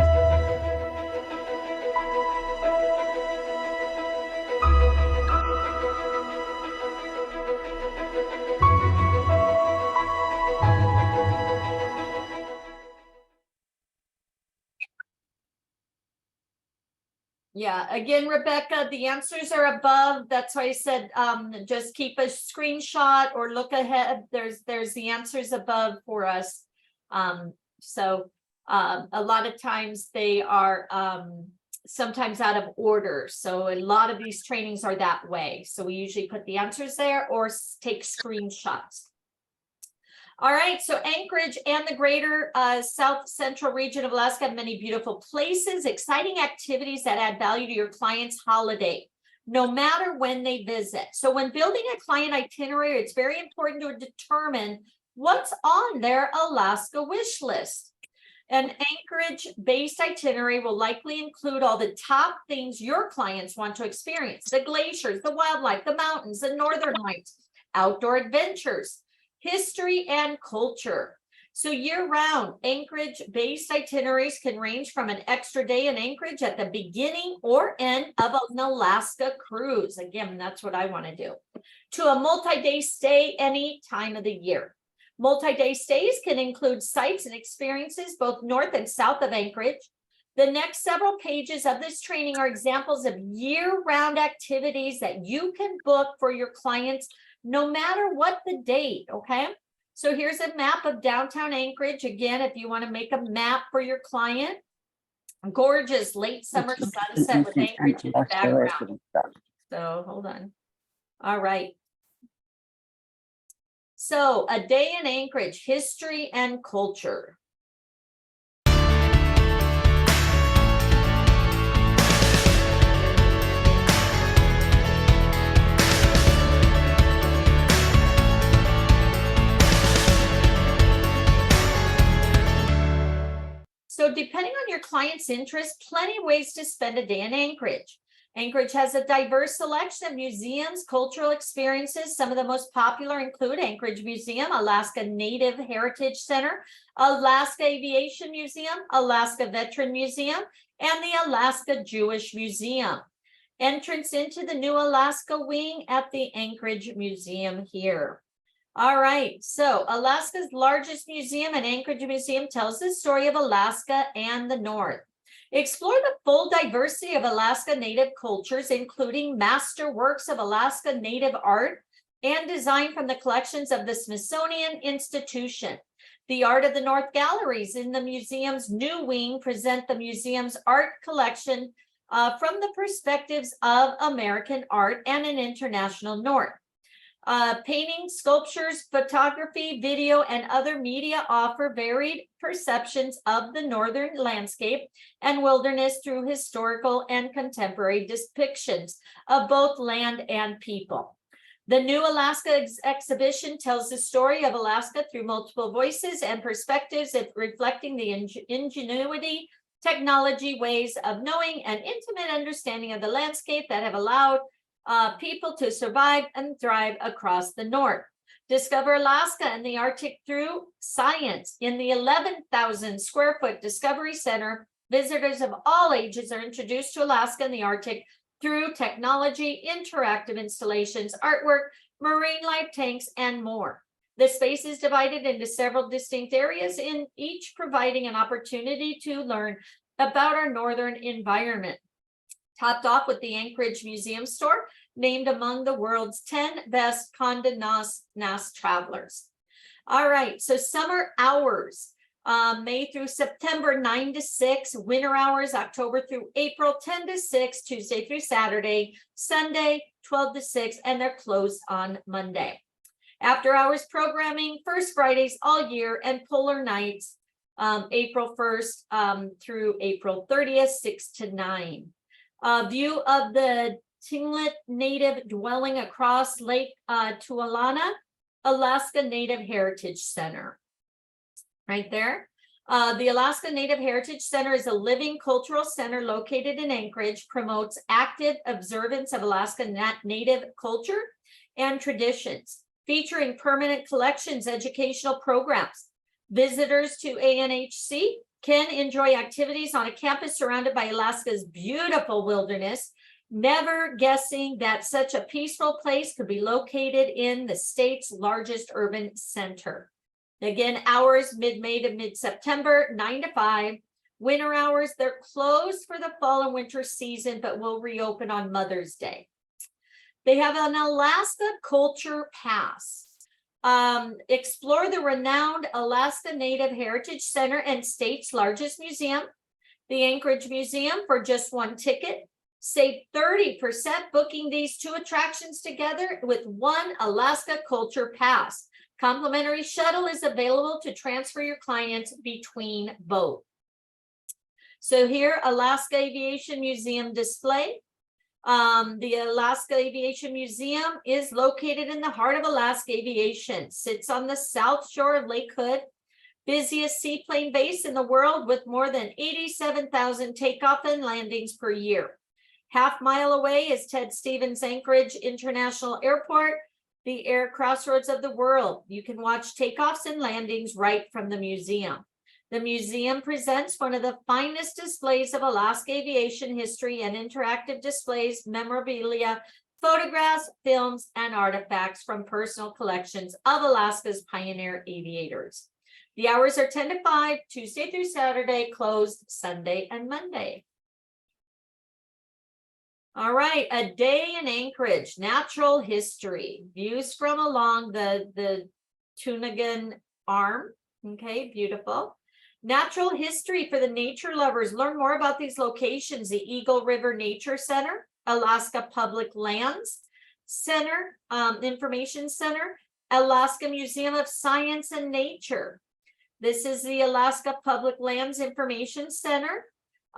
Yeah, again, Rebecca, the answers are above. That's why I said just keep a screenshot or look ahead. There's the answers above for us. So a lot of times they are sometimes out of order. So a lot of these trainings are that way. So we usually put the answers there or take screenshots. All right, so Anchorage and the greater South Central region of Alaska have many beautiful places, exciting activities that add value to your client's holiday, no matter when they visit. So when building a client itinerary, it's very important to determine What's on their Alaska wish list? An Anchorage-based itinerary will likely include all the top things your clients want to experience: the glaciers, the wildlife, the mountains, the northern lights, outdoor adventures, history, and culture. So year-round, Anchorage-based itineraries can range from an extra day in Anchorage at the beginning or end of an Alaska cruise. Again, that's what I want to do. To a multi-day stay any time of the year. Multi-day stays can include sites and experiences both north and south of Anchorage. The next several pages of this training are examples of year-round activities that you can book for your clients, no matter what the date, okay? So here's a map of downtown Anchorage. Again, if you want to make a map for your client, gorgeous late summer sunset with Anchorage in the background. So hold on. All right. So a day in Anchorage, history and culture. So depending on your client's interest, plenty of ways to spend a day in Anchorage. Anchorage has a diverse selection of museums, cultural experiences. Some of the most popular include Anchorage Museum, Alaska Native Heritage Center, Alaska Aviation Museum, Alaska Veteran Museum, and the Alaska Jewish Museum. Entrance into the new Alaska wing at the Anchorage Museum here. All right, so Alaska's largest museum and Anchorage Museum tells the story of Alaska and the North. Explore the full diversity of Alaska Native cultures, including master works of Alaska Native art and design from the collections of the Smithsonian Institution. The Art of the North galleries in the museum's new wing present the museum's art collection from the perspectives of American art and an international North. Painting, sculptures, photography, video, and other media offer varied perceptions of the northern landscape and wilderness through historical and contemporary depictions of both land and people. The new Alaska exhibition tells the story of Alaska through multiple voices and perspectives, reflecting the ingenuity, technology, ways of knowing, and intimate understanding of the landscape that have allowed people to survive and thrive across the North. Discover Alaska and the Arctic through science. In the 11,000 square foot Discovery Center, visitors of all ages are introduced to Alaska and the Arctic through technology, interactive installations, artwork, marine life tanks, and more. The space is divided into several distinct areas, in each providing an opportunity to learn about our northern environment. Topped off with the Anchorage Museum Store, named among the world's 10 best Condé Nast travelers. All right, so summer hours, May through September, 9 to 6, winter hours, October through April, 10 to 6, Tuesday through Saturday, Sunday, 12 to 6, and they're closed on Monday. After hours programming, first Fridays all year, and polar nights, April 1st through April 30th, 6 to 9. View of the Tlingit Native dwelling across Lake Tuolana, Alaska Native Heritage Center. Right there. The Alaska Native Heritage Center is a living cultural center located in Anchorage, promotes active observance of Alaska Native culture and traditions, featuring permanent collections, educational programs. Visitors to ANHC can enjoy activities on a campus surrounded by Alaska's beautiful wilderness, never guessing that such a peaceful place could be located in the state's largest urban center. Again, hours mid-May to mid-September, 9 to 5. Winter hours, they're closed for the fall and winter season, but will reopen on Mother's Day. They have an Alaska Culture Pass. Explore the renowned Alaska Native Heritage Center and state's largest museum, the Anchorage Museum, for just one ticket. Save 30% booking these two attractions together with one Alaska Culture Pass. Complimentary shuttle is available to transfer your clients between both. So here, Alaska Aviation Museum display. The Alaska Aviation Museum is located in the heart of Alaska Aviation, sits on the south shore of Lake Hood, busiest seaplane base in the world with more than 87,000 takeoff and landings per year. Half-mile away is Ted Stevens Anchorage International Airport, the air crossroads of the world. You can watch takeoffs and landings right from the museum. The museum presents one of the finest displays of Alaska aviation history and interactive displays, memorabilia, photographs, films, and artifacts from personal collections of Alaska's pioneer aviators. The hours are 10 to 5, Tuesday through Saturday, closed Sunday and Monday. All right, a day in Anchorage, natural history, views from along the Tunigan Arm. Okay, beautiful. Natural history for the nature lovers. Learn more about these locations: the Eagle River Nature Center, Alaska Public Lands Center, Information Center, Alaska Museum of Science and Nature. This is the Alaska Public Lands Information Center,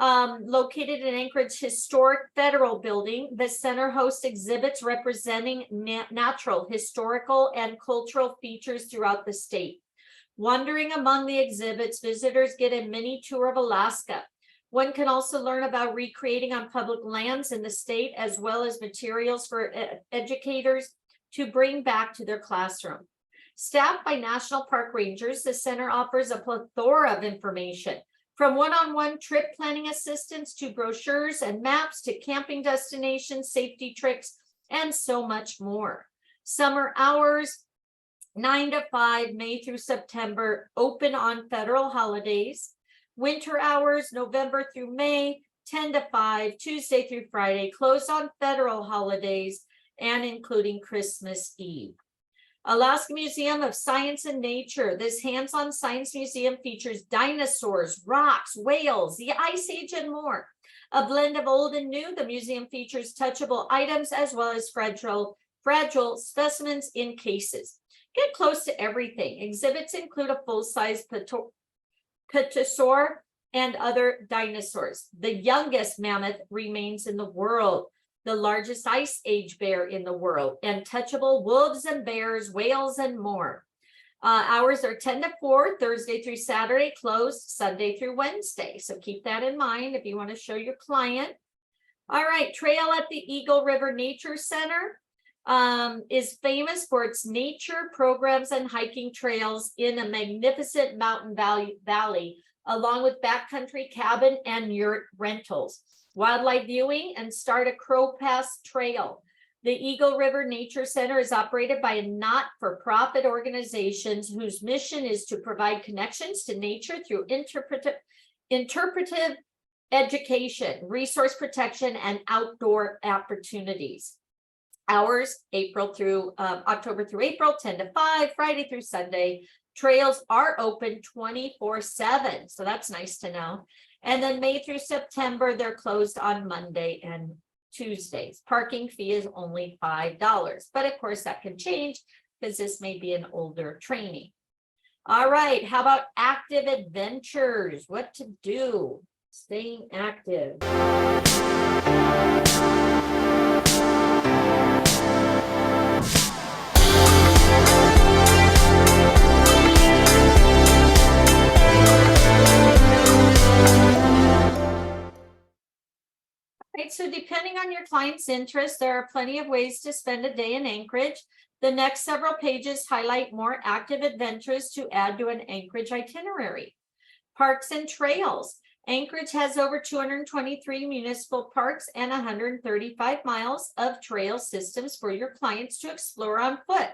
located in Anchorage Historic Federal Building. The center hosts exhibits representing natural, historical, and cultural features throughout the state. Wandering among the exhibits, visitors get a mini tour of Alaska. One can also learn about recreating on public lands in the state, as well as materials for educators to bring back to their classroom. Staffed by National Park Rangers, the center offers a plethora of information, from one-on-one trip planning assistance to brochures and maps to camping destinations, safety tricks, and so much more. Summer hours, 9 to 5, May through September, open on federal holidays. Winter hours, November through May, 10 to 5, Tuesday through Friday, closed on federal holidays and including Christmas Eve. Alaska Museum of Science and Nature. This hands-on science museum features dinosaurs, rocks, whales, the Ice Age, and more. A blend of old and new, the museum features touchable items as well as fragile specimens in cases. Get close to everything. Exhibits include a full-size pterosaur and other dinosaurs. The youngest mammoth remains in the world, the largest Ice Age bear in the world, and touchable wolves and bears, whales, and more. Hours are 10 to 4, Thursday through Saturday, closed Sunday through Wednesday. So keep that in mind if you want to show your client. All right, trail at the Eagle River Nature Center is famous for its nature programs and hiking trails in a magnificent mountain valley, along with backcountry cabin and yurt rentals, wildlife viewing, and start a Crow Pass Trail. The Eagle River Nature Center is operated by a not-for-profit organization whose mission is to provide connections to nature through interpretive education, resource protection, and outdoor opportunities. Hours, October through April, 10 to 5, Friday through Sunday. Trails are open 24/7, so that's nice to know. And then May through September, they're closed on Monday and Tuesdays. Parking fee is only $5, but of course that can change because this may be an older training. All right, how about active adventures? What to do? Staying active. Right, so depending on your client's interest, there are plenty of ways to spend a day in Anchorage. The next several pages highlight more active adventures to add to an Anchorage itinerary. Parks and trails. Anchorage has over 223 municipal parks and 135 miles of trail systems for your clients to explore on foot,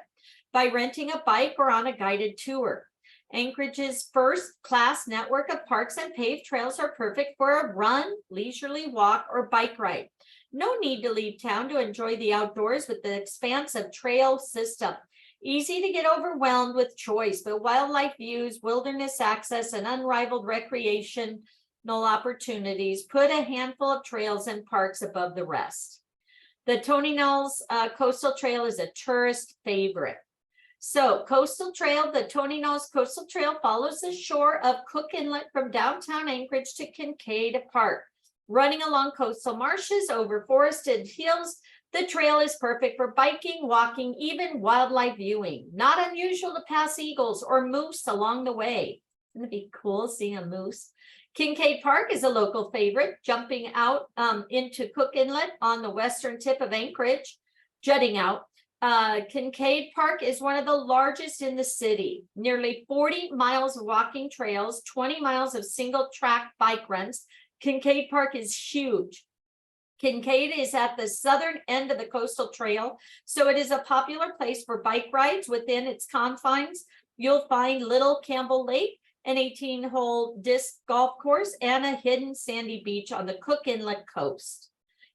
by renting a bike or on a guided tour. Anchorage's first-class network of parks and paved trails are perfect for a run, leisurely walk, or bike ride. No need to leave town to enjoy the outdoors with the expansive trail system. Easy to get overwhelmed with choice, but wildlife views, wilderness access, and unrivaled recreational opportunities put a handful of trails and parks above the rest. The Tony Knolls Coastal Trail is a tourist favorite. So Coastal Trail, the Tony Knolls Coastal Trail follows the shore of Cook Inlet from downtown Anchorage to Kincaid Park. Running along coastal marshes over forested hills, the trail is perfect for biking, walking, even wildlife viewing. Not unusual to pass eagles or moose along the way. Wouldn't it be cool seeing a moose? Kincaid Park is a local favorite, jumping out into Cook Inlet on the western tip of Anchorage, jutting out. Kincaid Park is one of the largest in the city. Nearly 40 miles of walking trails, 20 miles of single track bike runs. Kincaid Park is huge. Kincaid is at the southern end of the coastal trail, so it is a popular place for bike rides within its confines. You'll find Little Campbell Lake, an 18-hole disc golf course, and a hidden sandy beach on the Cook Inlet coast.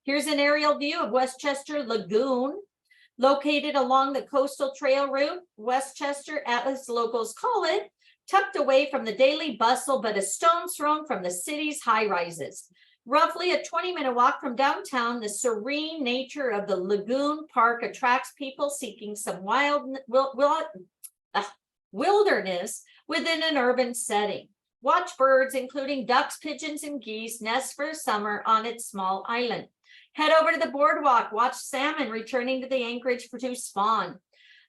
Here's an aerial view of Westchester Lagoon. Located along the coastal trail route, Westchester, as locals call it, tucked away from the daily bustle, but a stone's throw from the city's high rises. Roughly a 20-minute walk from downtown, the serene nature of the Lagoon Park attracts people seeking some wilderness within an urban setting. Watch birds, including ducks, pigeons, and geese, nest for summer on its small island. Head over to the boardwalk, watch salmon returning to the Anchorage to spawn.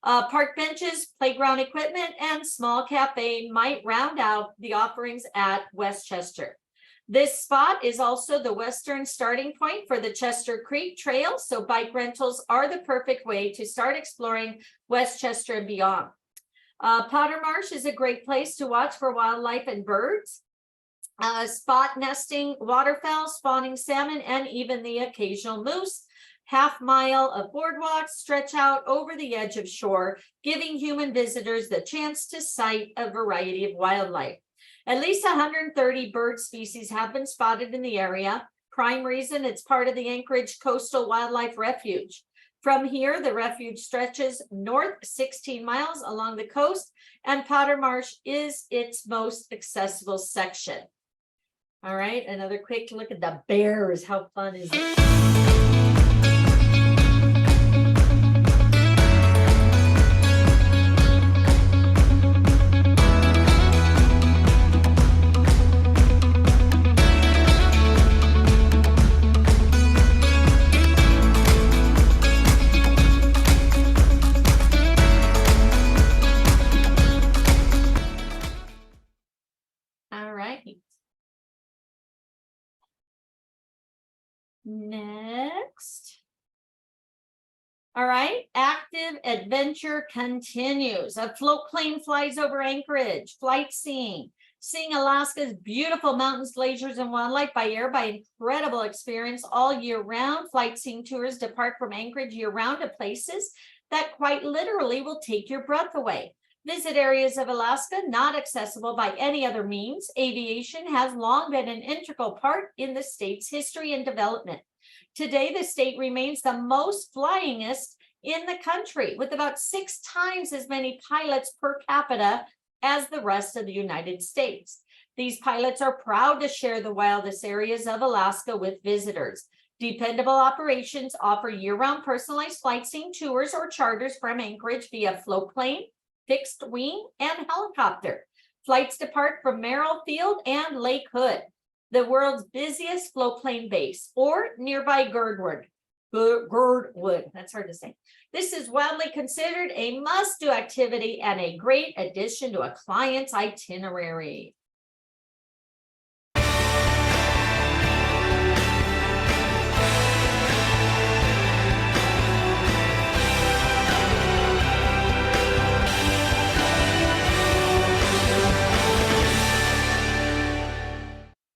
Park benches, playground equipment, and small cafe might round out the offerings at Westchester. This spot is also the western starting point for the Chester Creek Trail, so bike rentals are the perfect way to start exploring Westchester and beyond. Powder Marsh is a great place to watch for wildlife and birds. Spot nesting waterfowl, spawning salmon, and even the occasional moose. Half-mile of boardwalks stretch out over the edge of shore, giving human visitors the chance to sight a variety of wildlife. At least 130 bird species have been spotted in the area. Prime reason it's part of the Anchorage Coastal Wildlife Refuge. From here, the refuge stretches north 16 miles along the coast, and Powder Marsh is its most accessible section. All right, another quick look at the bears. How fun is it? All right. Next. All right, active adventure continues. A float plane flies over Anchorage, flight seeing Alaska's beautiful mountains, glaciers, and wildlife by air by incredible experience all year round. Flight seeing tours depart from Anchorage year round to places that quite literally will take your breath away. Visit areas of Alaska not accessible by any other means. Aviation has long been an integral part in the state's history and development. Today, the state remains the most flyingest in the country, with about 6 times as many pilots per capita as the rest of the United States. These pilots are proud to share the wildest areas of Alaska with visitors. Dependable operations offer year-round personalized flight seeing tours or charters from Anchorage via float plane, fixed wing, and helicopter. Flights depart from Merrill Field and Lake Hood, the world's busiest float plane base, or nearby Girdwood. That's hard to say. This is widely considered a must-do activity and a great addition to a client's itinerary.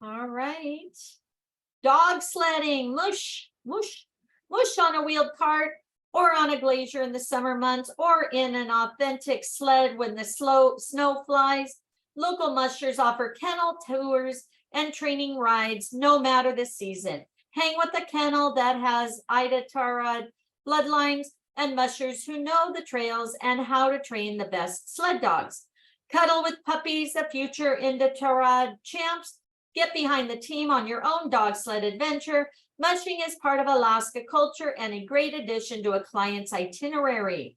All right. Dog sledding, mush on a wheeled cart or on a glacier in the summer months or in an authentic sled when the snow flies. Local mushers offer kennel tours and training rides no matter the season. Hang with a kennel that has Iditarod bloodlines and mushers who know the trails and how to train the best sled dogs. Cuddle with puppies, the future Iditarod champs. Get behind the team on your own dog sled adventure. Mushing is part of Alaska culture and a great addition to a client's itinerary.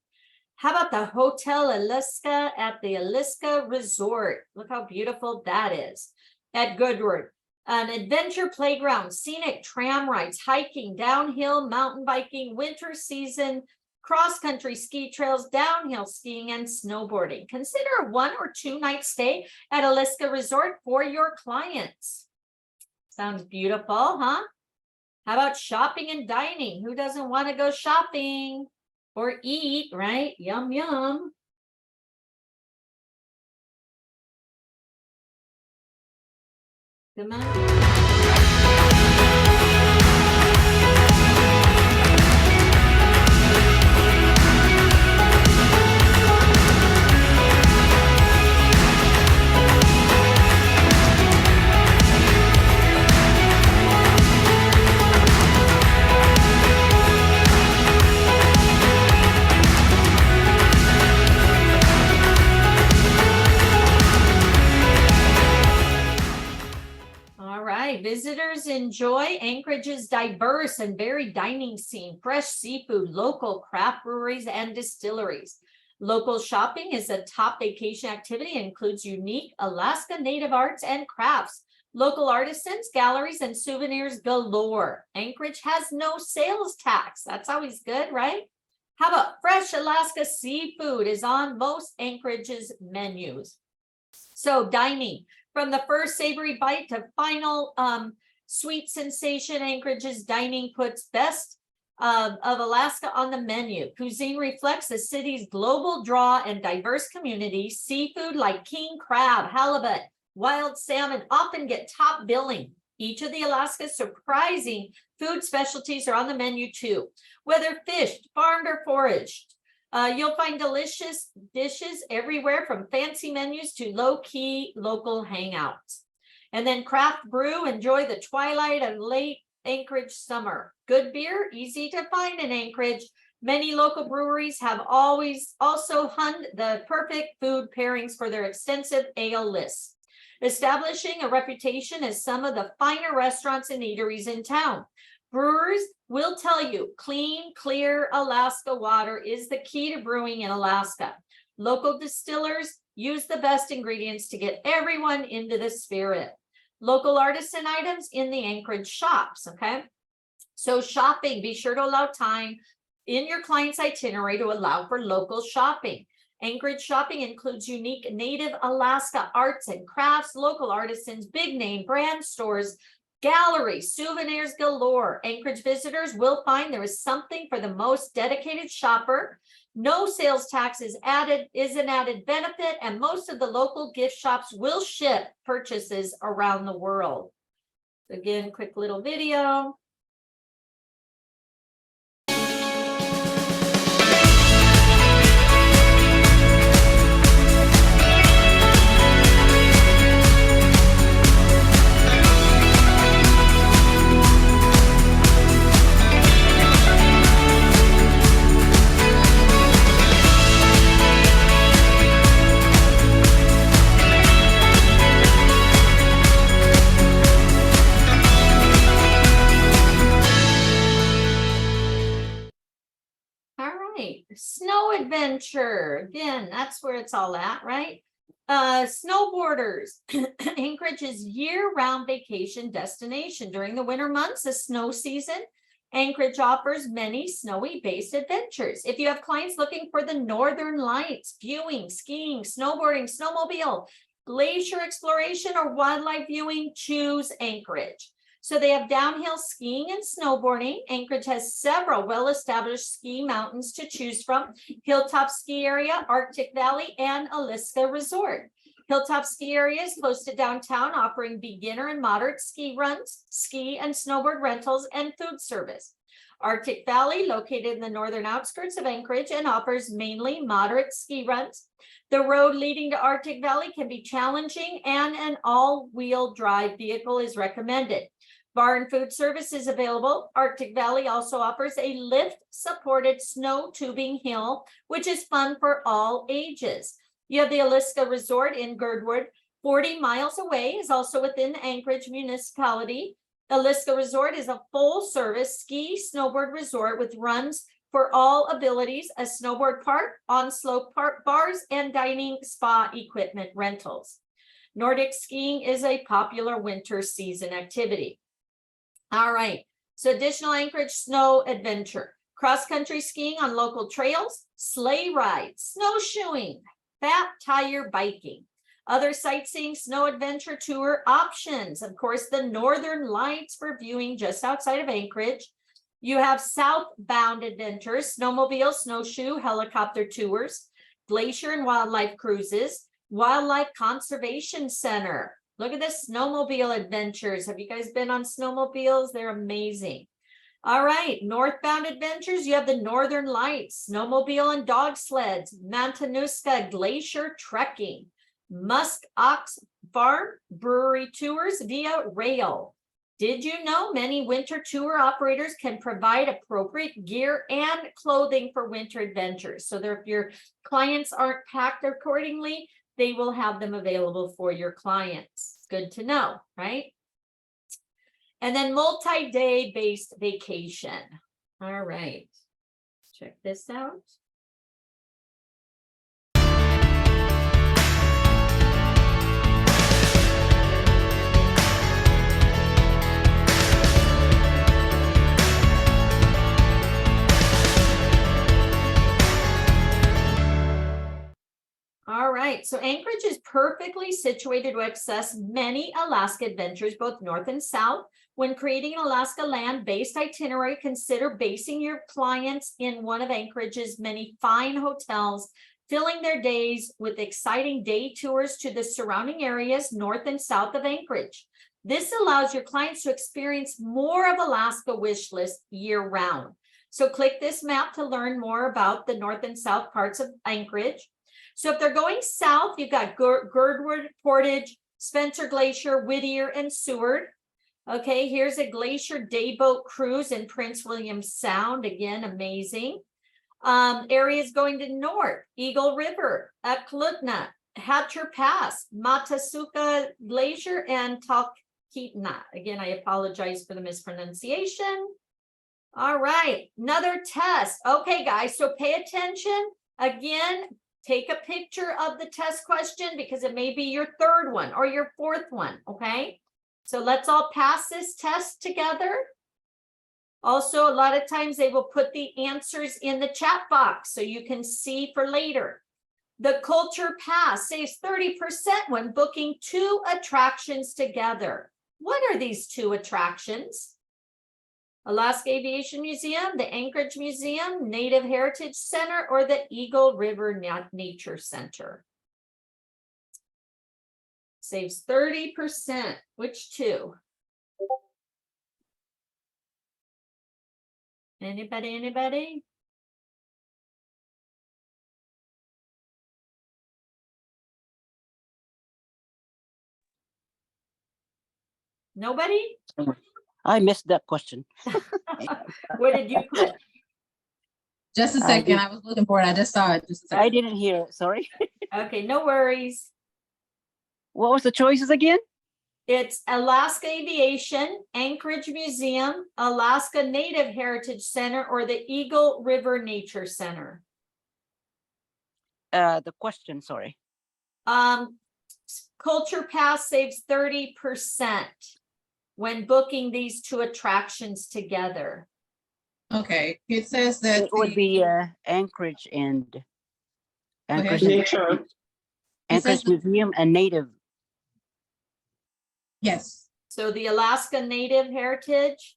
How about the Hotel Aliska at the Aliska Resort? Look how beautiful that is. At Girdwood. An adventure playground, scenic tram rides, hiking, downhill, mountain biking, winter season, cross-country ski trails, downhill skiing, and snowboarding. Consider a 1 or 2 night stay at Aliska Resort for your clients. Sounds beautiful, huh? How about shopping and dining? Who doesn't want to go shopping or eat, right? Yum, yum. Come on. All right, visitors enjoy Anchorage's diverse and varied dining scene, fresh seafood, local craft breweries and distilleries. Local shopping is a top vacation activity and includes unique Alaska native arts and crafts, local artisans, galleries, and souvenirs galore. Anchorage has no sales tax. That's always good, right? How about fresh Alaska seafood is on most Anchorage's menus. So dining, from the first savory bite to final sweet sensation, Anchorage's dining puts best of Alaska on the menu. Cuisine reflects the city's global draw and diverse community. Seafood like king crab, halibut, wild salmon often get top billing. Each of the Alaska's surprising food specialties are on the menu too. Whether fished, farmed, or foraged, you'll find delicious dishes everywhere, from fancy menus to low-key local hangouts. And then craft brew, enjoy the twilight of late Anchorage summer. Good beer, easy to find in Anchorage. Many local breweries have always also hunned the perfect food pairings for their extensive ale lists, establishing a reputation as some of the finer restaurants and eateries in town. Brewers will tell you clean, clear Alaska water is the key to brewing in Alaska. Local distillers use the best ingredients to get everyone into the spirit. Local artisan items in the Anchorage shops, okay? So shopping, be sure to allow time in your client's itinerary to allow for local shopping. Anchorage shopping includes unique native Alaska arts and crafts, local artisans, big name brand stores, galleries, souvenirs galore. Anchorage visitors will find there is something for the most dedicated shopper. No sales tax is an added benefit, and most of the local gift shops will ship purchases around the world. Again, quick little video. Snow adventure. Again, that's where it's all at, right? Snowboarders. Anchorage is year-round vacation destination. During the winter months, the snow season, Anchorage offers many snowy-based adventures. If you have clients looking for the northern lights, viewing, skiing, snowboarding, snowmobile, glacier exploration, or wildlife viewing, choose Anchorage. So they have downhill skiing and snowboarding. Anchorage has several well-established ski mountains to choose from: Hilltop Ski Area, Arctic Valley, and Aliska Resort. Hilltop Ski Area is close to downtown, offering beginner and moderate ski runs, ski and snowboard rentals, and food service. Arctic Valley, located in the northern outskirts of Anchorage, and offers mainly moderate ski runs. The road leading to Arctic Valley can be challenging, and an all-wheel drive vehicle is recommended. Bar and food service is available. Arctic Valley also offers a lift-supported snow tubing hill, which is fun for all ages. You have the Aliska Resort in Girdwood, 40 miles away, is also within the Anchorage municipality. Aliska Resort is a full-service ski snowboard resort with runs for all abilities, a snowboard park, on-slope park bars, and dining spa equipment rentals. Nordic skiing is a popular winter season activity. All right, so additional Anchorage snow adventure, cross-country skiing on local trails, sleigh rides, snowshoeing, fat tire biking, other sightseeing snow adventure tour options. Of course, the Northern Lights for viewing just outside of Anchorage. You have southbound adventures, snowmobile, snowshoe, helicopter tours, glacier and wildlife cruises, wildlife conservation center. Look at this snowmobile adventures. Have you guys been on snowmobiles? They're amazing. All right, northbound adventures. You have the Northern Lights, snowmobile and dog sleds, Matanuska glacier trekking, Musk Ox Farm brewery tours via rail. Did you know many winter tour operators can provide appropriate gear and clothing for winter adventures? So if your clients aren't packed accordingly, they will have them available for your clients. Good to know, right? And then multi-day based vacation. All right, check this out. All right, so Anchorage is perfectly situated to access many Alaska adventures, both north and south. When creating an Alaska land-based itinerary, consider basing your clients in one of Anchorage's many fine hotels, filling their days with exciting day tours to the surrounding areas north and south of Anchorage. This allows your clients to experience more of Alaska wish list year-round. So click this map to learn more about the north and south parts of Anchorage. So if they're going south, you've got Girdwood, Portage, Spencer Glacier, Whittier, and Seward. Okay, here's a glacier day boat cruise in Prince William Sound. Again, amazing. Areas going to north, Eagle River, Eklutna, Hatcher Pass, Matasuka Glacier, and Talkeetna. Again, I apologize for the mispronunciation. All right, another test. Okay, guys, so pay attention. Again, take a picture of the test question because it may be your third one or your fourth one, okay? So let's all pass this test together. Also, a lot of times they will put the answers in the chat box so you can see for later. The Culture Pass saves 30% when booking 2 attractions together. What are these 2 attractions? Alaska Aviation Museum, the Anchorage Museum, Native Heritage Center, or the Eagle River Nature Center? Saves 30%. Which 2? Anybody? Nobody? I missed that question. What did you put? Just a second, I was looking for it. I just saw it. Just a second. I didn't hear it. Sorry. Okay, no worries. What was the choices again? It's Alaska Aviation, Anchorage Museum, Alaska Native Heritage Center, or the Eagle River Nature Center. The question, sorry. Culture Pass saves 30% when booking these 2 attractions together. Okay, it says that It would be Anchorage and Anchorage, Nature. It Anchorage says- Museum and Native. yes, So the Alaska Native Heritage,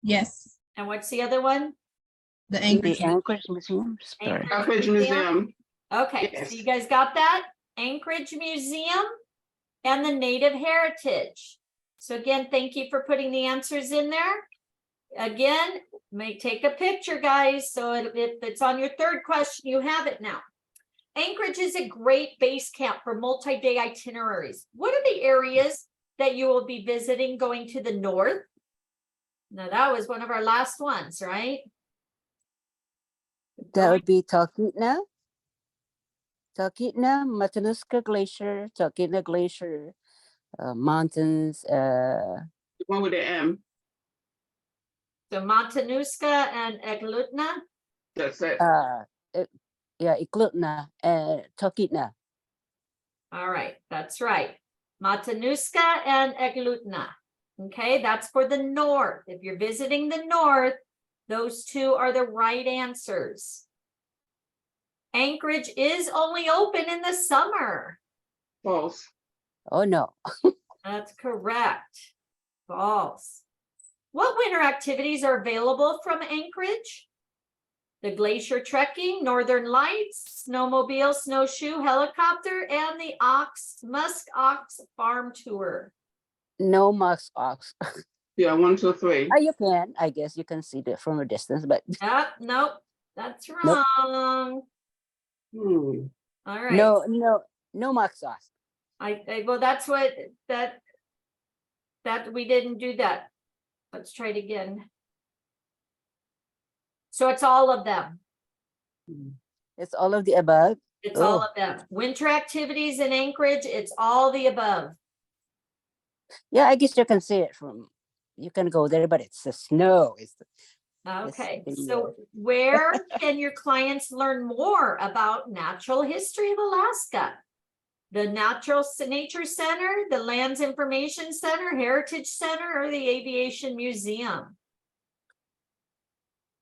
yes, and what's the other one? the Anchorage. The Anchorage Museum. Sorry. Anchorage Museum. Okay, Yes. so you guys got that? Anchorage Museum and the Native Heritage. So again, thank you for putting the answers in there. Again, may take a picture, guys. So if it's on your third question, you have it now. Anchorage is a great base camp for multi-day itineraries. What are the areas that you will be visiting going to the north? Now that was one of our last ones, right? That would be Talkeetna, Matanuska Glacier, Talkeetna Glacier, mountains, The one with the M. So Matanuska and Eglutna. That's it. Iklutna, Talkeetna. All right, that's right. Matanuska and Eglutna. Okay, that's for the north. If you're visiting the north, those two are the right answers. Anchorage is only open in the summer. False. Oh, no. That's correct. False. What winter activities are available from Anchorage? The glacier trekking, northern lights, snowmobile, snowshoe, helicopter, and the musk ox farm tour. No musk ox. Yeah, 1, 2, 3. You can, I guess you can see it from a distance, but Nope, that's Nope. wrong. Hmm. All right. no musk ox. Well, that's what that we didn't do that. Let's try it again. So it's all of them. It's all of the above. It's all Oh. of them. Winter activities in Anchorage, it's all the above. Yeah, I guess you can see it you can go there, but it's the snow. Okay, the, so where can your clients learn more about natural history of Alaska? The Nature Center, the Lands Information Center, Heritage Center, or the Aviation Museum?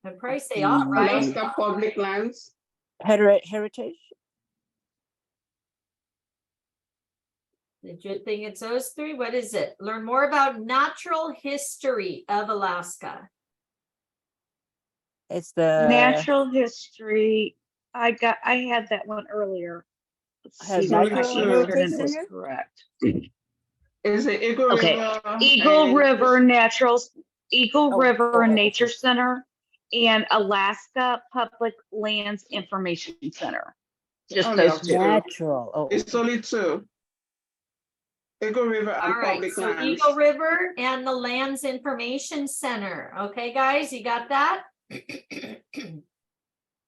I'd probably say all, right? Alaska Public Lands. heritage. Did you think it's those three? What is it? Learn more about natural history of Alaska. It's the Natural history. I had that one earlier. Let's Has see what I natural answered and it was heritage correct. Is it Eagle Okay. River? Eagle and- River Oh, River okay. Nature Center and Alaska Public Lands Information Center. Just Only those up two. to- natural. Oh, It's only 2. Eagle River and All right, Public so Lands. Eagle River and the Lands Information Center. Okay, guys, you got that?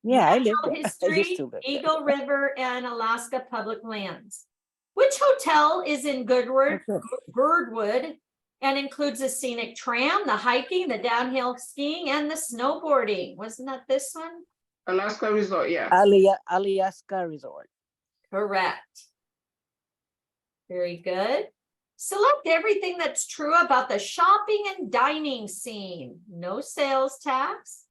yeah, I Natural live there. I history, used to live there. Eagle River and Alaska Public Lands. Which hotel is in Girdwood and includes a scenic tram, the hiking, the downhill skiing, and the snowboarding? Wasn't that this one? Alaska Resort, yeah. Alaska Resort. Correct. Very good. Select everything that's true about the shopping and dining scene. No sales tax.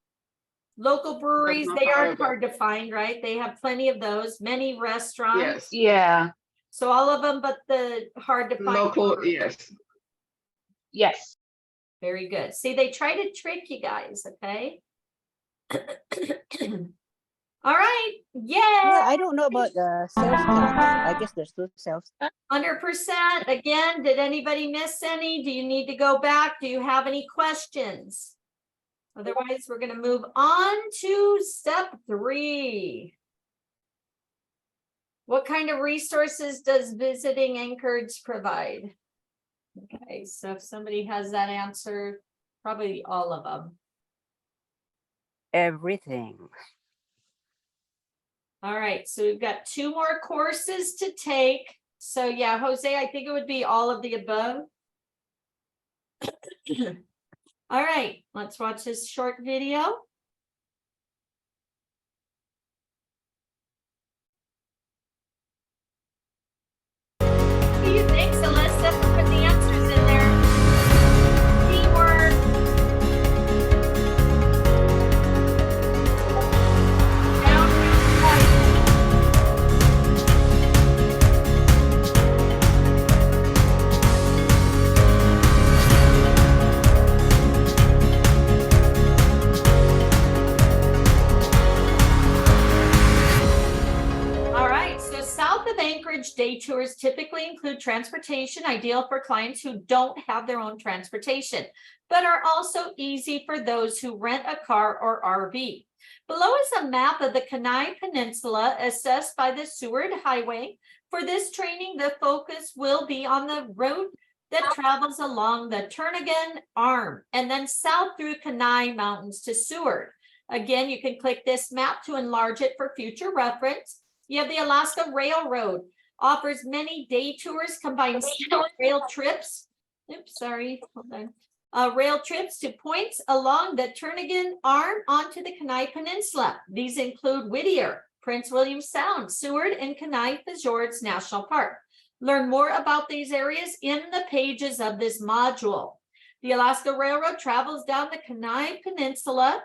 Local breweries, not they aren't however. hard to find, right? They have plenty of those. Many restaurants. Yes. Yeah. So all of them, but the hard to find. Local, yes. Yes. Very good. See, they try to trick you guys, okay? All right. Yeah, Yeah. I don't know about the sales tax. I guess there's no sales tax. 100%. Again, did anybody miss any? Do you need to go back? Do you have any questions? Otherwise, we're going to move on to step 3. What kind of resources does visiting Anchorage provide? Okay, so if somebody has that answer, probably all of them. Everything. All right, so we've got 2 more courses to take. So yeah, Jose, I think it would be all of the above. All right, let's watch this short video. What do you think, Celeste? Put the answers in there. Teamwork. Downhill skiing. All right, so south of Anchorage, day tours typically include transportation, ideal for clients who don't have their own transportation, but are also easy for those who rent a car or RV. Below is a map of the Kenai Peninsula assessed by the Seward Highway. For this training, the focus will be on the road that travels along the Turnagain Arm and then south through Kenai Mountains to Seward. Again, you can click this map to enlarge it for future reference. You have the Alaska Railroad, offers many day tours, combines rail trips. Oops, sorry, hold on. Rail trips to points along the Turnagain Arm onto the Kenai Peninsula. These include Whittier, Prince William Sound, Seward, and Kenai Fjords National Park. Learn more about these areas in the pages of this module. The Alaska Railroad travels down the Kenai Peninsula.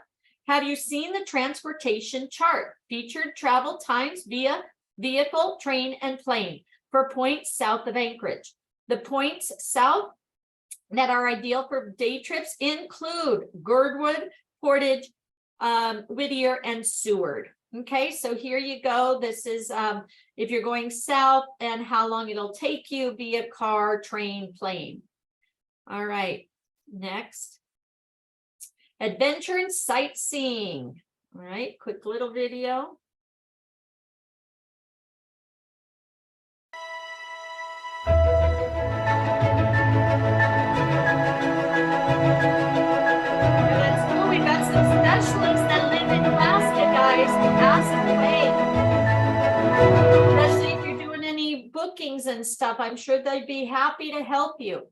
Have you seen the transportation chart? Featured travel times via vehicle, train, and plane for points south of Anchorage. The points south that are ideal for day trips include Girdwood, Portage, Whittier, and Seward. Okay, so here you go. This is if you're going south and how long it'll take you via car, train, plane. All right, next. Adventure and sightseeing. All right, quick little video. That's cool. We've got some specialists that live in Alaska, guys. Ask away. Especially if you're doing any bookings and stuff, I'm sure they'd be happy to help you.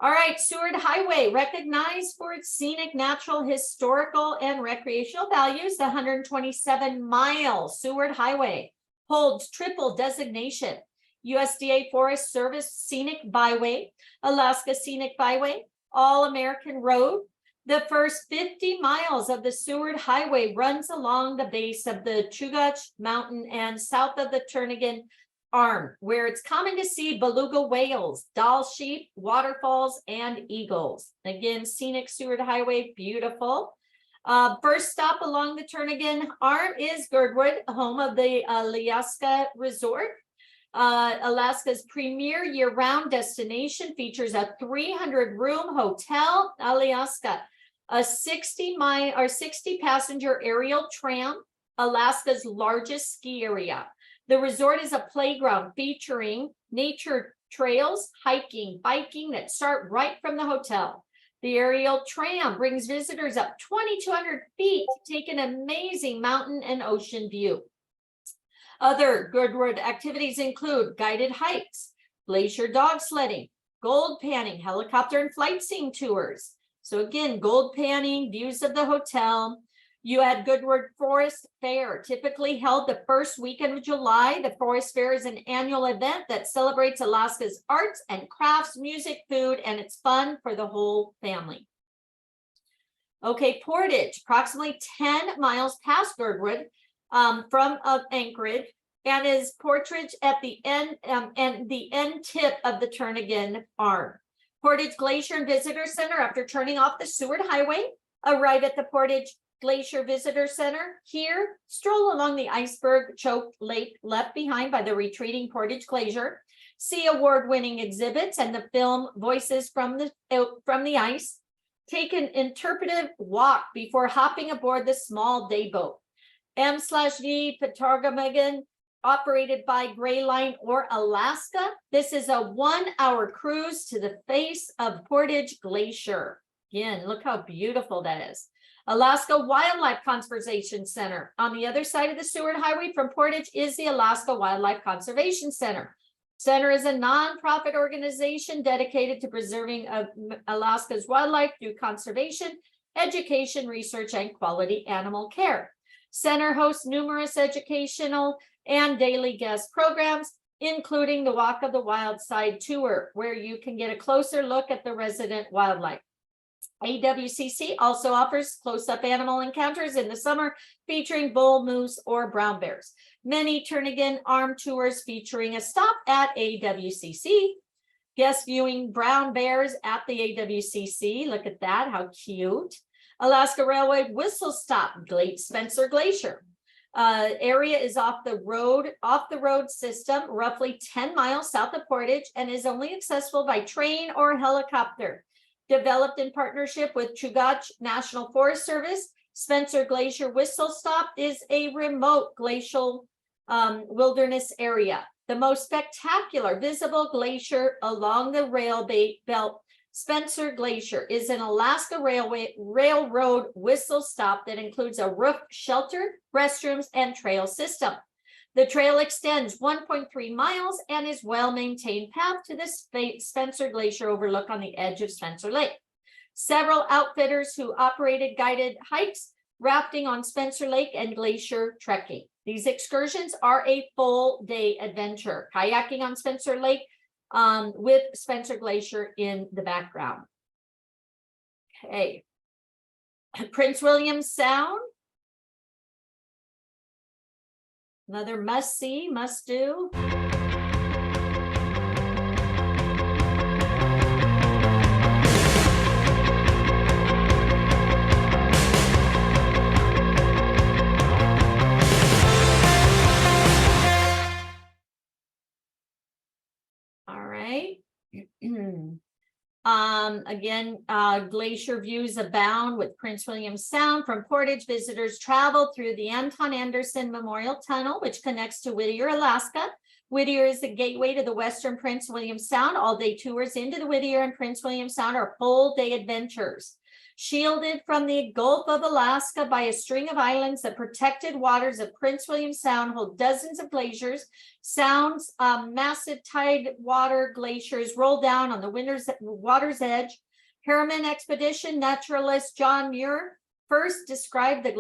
All right, Seward Highway, recognized for its scenic, natural, historical, and recreational values. The 127-mile Seward Highway holds triple designation: USDA Forest Service Scenic Byway, Alaska Scenic Byway, All-American Road. The first 50 miles of the Seward Highway runs along the base of the Chugach Mountain and south of the Turnagain Arm, where it's common to see beluga whales, Dall sheep, waterfalls, and eagles. Again, scenic Seward Highway, beautiful. First stop along the Turnagain Arm is Girdwood, home of the Alaska Resort. Alaska's premier year-round destination features a 300-room hotel, Alaska, a 60-passenger aerial tram, Alaska's largest ski area. The resort is a playground featuring nature trails, hiking, biking that start right from the hotel. The aerial tram brings visitors up 2,200 feet to take an amazing mountain and ocean view. Other Girdwood activities include guided hikes, glacier dog sledding, gold panning, helicopter and flight seeing tours. So again, gold panning, views of the hotel. You had Girdwood Forest Fair, typically held the first weekend of July. The Forest Fair is an annual event that celebrates Alaska's arts and crafts, music, food, and it's fun for the whole family. Okay, Portage, approximately 10 miles past Girdwood from Anchorage, and is Portage at the end and the end tip of the Turnagain Arm. Portage Glacier and Visitor Center, after turning off the Seward Highway, arrive at the Portage Glacier Visitor Center. Here, stroll along the iceberg-choked lake left behind by the retreating Portage Glacier. See award-winning exhibits and the film Voices from the Ice. Take an interpretive walk before hopping aboard the small day boat. M/V Petargamegan, operated by Gray Line or Alaska. This is a 1-hour cruise to the face of Portage Glacier. Again, look how beautiful that is. Alaska Wildlife Conservation Center. On the other side of the Seward Highway from Portage is the Alaska Wildlife Conservation Center. Center is a nonprofit organization dedicated to preserving Alaska's wildlife through conservation, education, research, and quality animal care. Center hosts numerous educational and daily guest programs, including the Walk of the Wild Side Tour, where you can get a closer look at the resident wildlife. AWCC also offers close-up animal encounters in the summer featuring bull, moose, or brown bears. Many Turnagain Arm tours featuring a stop at AWCC. Guest viewing brown bears at the AWCC. Look at that, how cute. Alaska Railway Whistle Stop, Spencer Glacier. Area is off the road system, roughly 10 miles south of Portage, and is only accessible by train or helicopter. Developed in partnership with Chugach National Forest Service, Spencer Glacier Whistle Stop is a remote glacial wilderness area. The most spectacular visible glacier along the belt, Spencer Glacier, is an Alaska Railroad whistle stop that includes a roof shelter, restrooms, and trail system. The trail extends 1.3 miles and is well-maintained path to the Spencer Glacier overlook on the edge of Spencer Lake. Several outfitters who operated guided hikes rafting on Spencer Lake, and glacier trekking. These excursions are a full day adventure. Kayaking on Spencer Lake with Spencer Glacier in the background. Okay. Prince William Sound. Another must see, must do. All right. Again, glacier views abound with Prince William Sound. From Portage, visitors travel through the Anton Anderson Memorial Tunnel, which connects to Whittier, Alaska. Whittier is the gateway to the western Prince William Sound. All-day tours into the Whittier and Prince William Sound are full-day adventures. Shielded from the Gulf of Alaska by a string of islands, the protected waters of Prince William Sound hold dozens of glaciers. Sound's massive tide water glaciers roll down on the water's edge. Harriman expedition naturalist John Muir first described the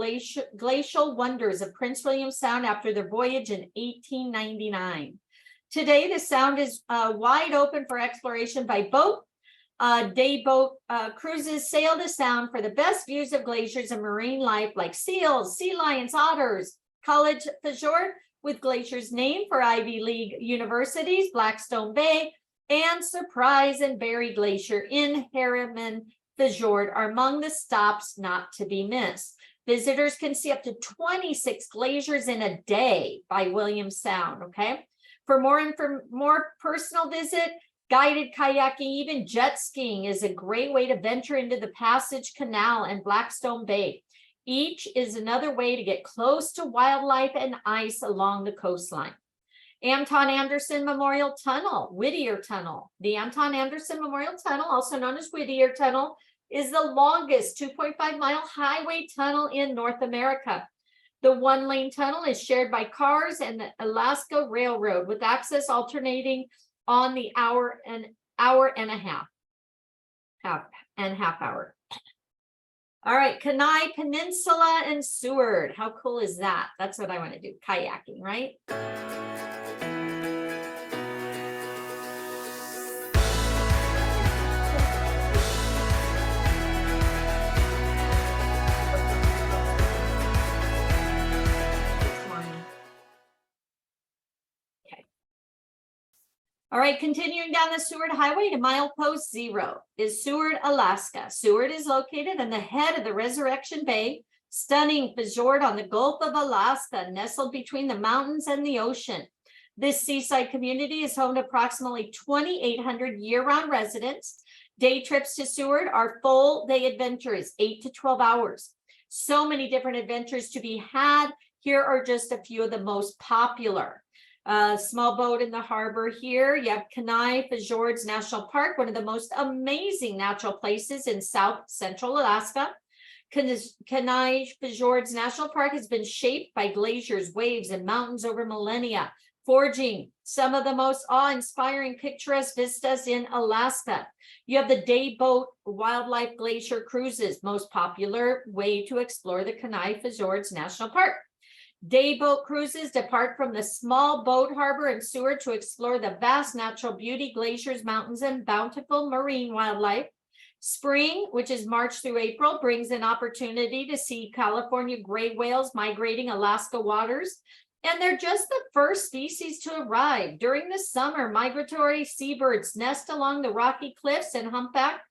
glacial wonders of Prince William Sound after their voyage in 1899. Today, the Sound is wide open for exploration by boat. Day boat cruises sail the Sound for the best views of glaciers and marine life like seals, sea lions, otters. College Fjord with glaciers named for Ivy League universities, Blackstone Bay, and Surprise and Berry Glacier in Harriman Fjord are among the stops not to be missed. Visitors can see up to 26 glaciers in a day by William Sound, okay? For more personal visit, guided kayaking, even jet skiing is a great way to venture into the Passage Canal and Blackstone Bay. Each is another way to get close to wildlife and ice along the coastline. Anton Anderson Memorial Tunnel, Whittier Tunnel. The Anton Anderson Memorial Tunnel, also known as Whittier Tunnel, is the longest 2.5-mile highway tunnel in North America. The one-lane tunnel is shared by cars and the Alaska Railroad, with access alternating on the hour and a half hour. All right, Kenai Peninsula and Seward. How cool is that? That's what I want to do, kayaking, right? All right, continuing down the Seward Highway to milepost 0 is Seward, Alaska. Seward is located on the head of the Resurrection Bay, stunning fjord on the Gulf of Alaska, nestled between the mountains and the ocean. This seaside community is home to approximately 2,800 year-round residents. Day trips to Seward are full-day adventures, 8 to 12 hours. So many different adventures to be had. Here are just a few of the most popular. Small boat in the harbor here. You have Kenai Fjords National Park, one of the most amazing natural places in South Central Alaska. Kenai Fjords National Park has been shaped by glaciers, waves, and mountains over millennia, forging some of the most awe-inspiring picturesque vistas in Alaska. You have the day boat wildlife glacier cruises, most popular way to explore the Kenai Fjords National Park. Day boat cruises depart from the small boat harbor in Seward to explore the vast natural beauty, glaciers, mountains, and bountiful marine wildlife. Spring, which is March through April, brings an opportunity to see California gray whales migrating Alaska waters. And they're just the first species to arrive. During the summer, migratory seabirds nest along the rocky cliffs, and humpback,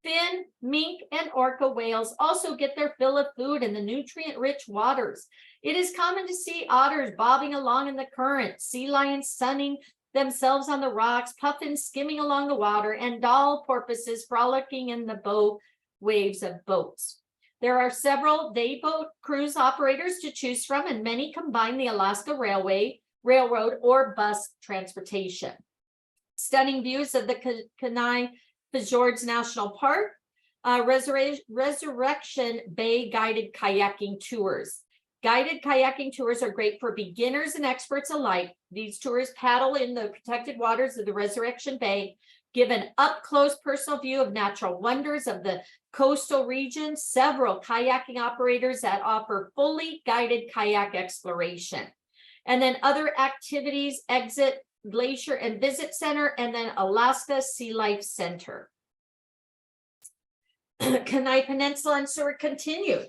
fin, mink, and orca whales also get their fill of food in the nutrient-rich waters. It is common to see otters bobbing along in the current, sea lions sunning themselves on the rocks, puffins skimming along the water, and doll porpoises frolicking in the bow waves of boats. There are several day boat cruise operators to choose from, and many combine the Alaska Railroad or bus transportation. Stunning views of the Kenai Fjords National Park, Resurrection Bay guided kayaking tours. Guided kayaking tours are great for beginners and experts alike. These tours paddle in the protected waters of the Resurrection Bay Give an up-close personal view of natural wonders of the coastal region, several kayaking operators that offer fully guided kayak exploration. And then other activities, Exit Glacier and Visit Center, and then Alaska Sea Life Center. Kenai Peninsula and Seward continued.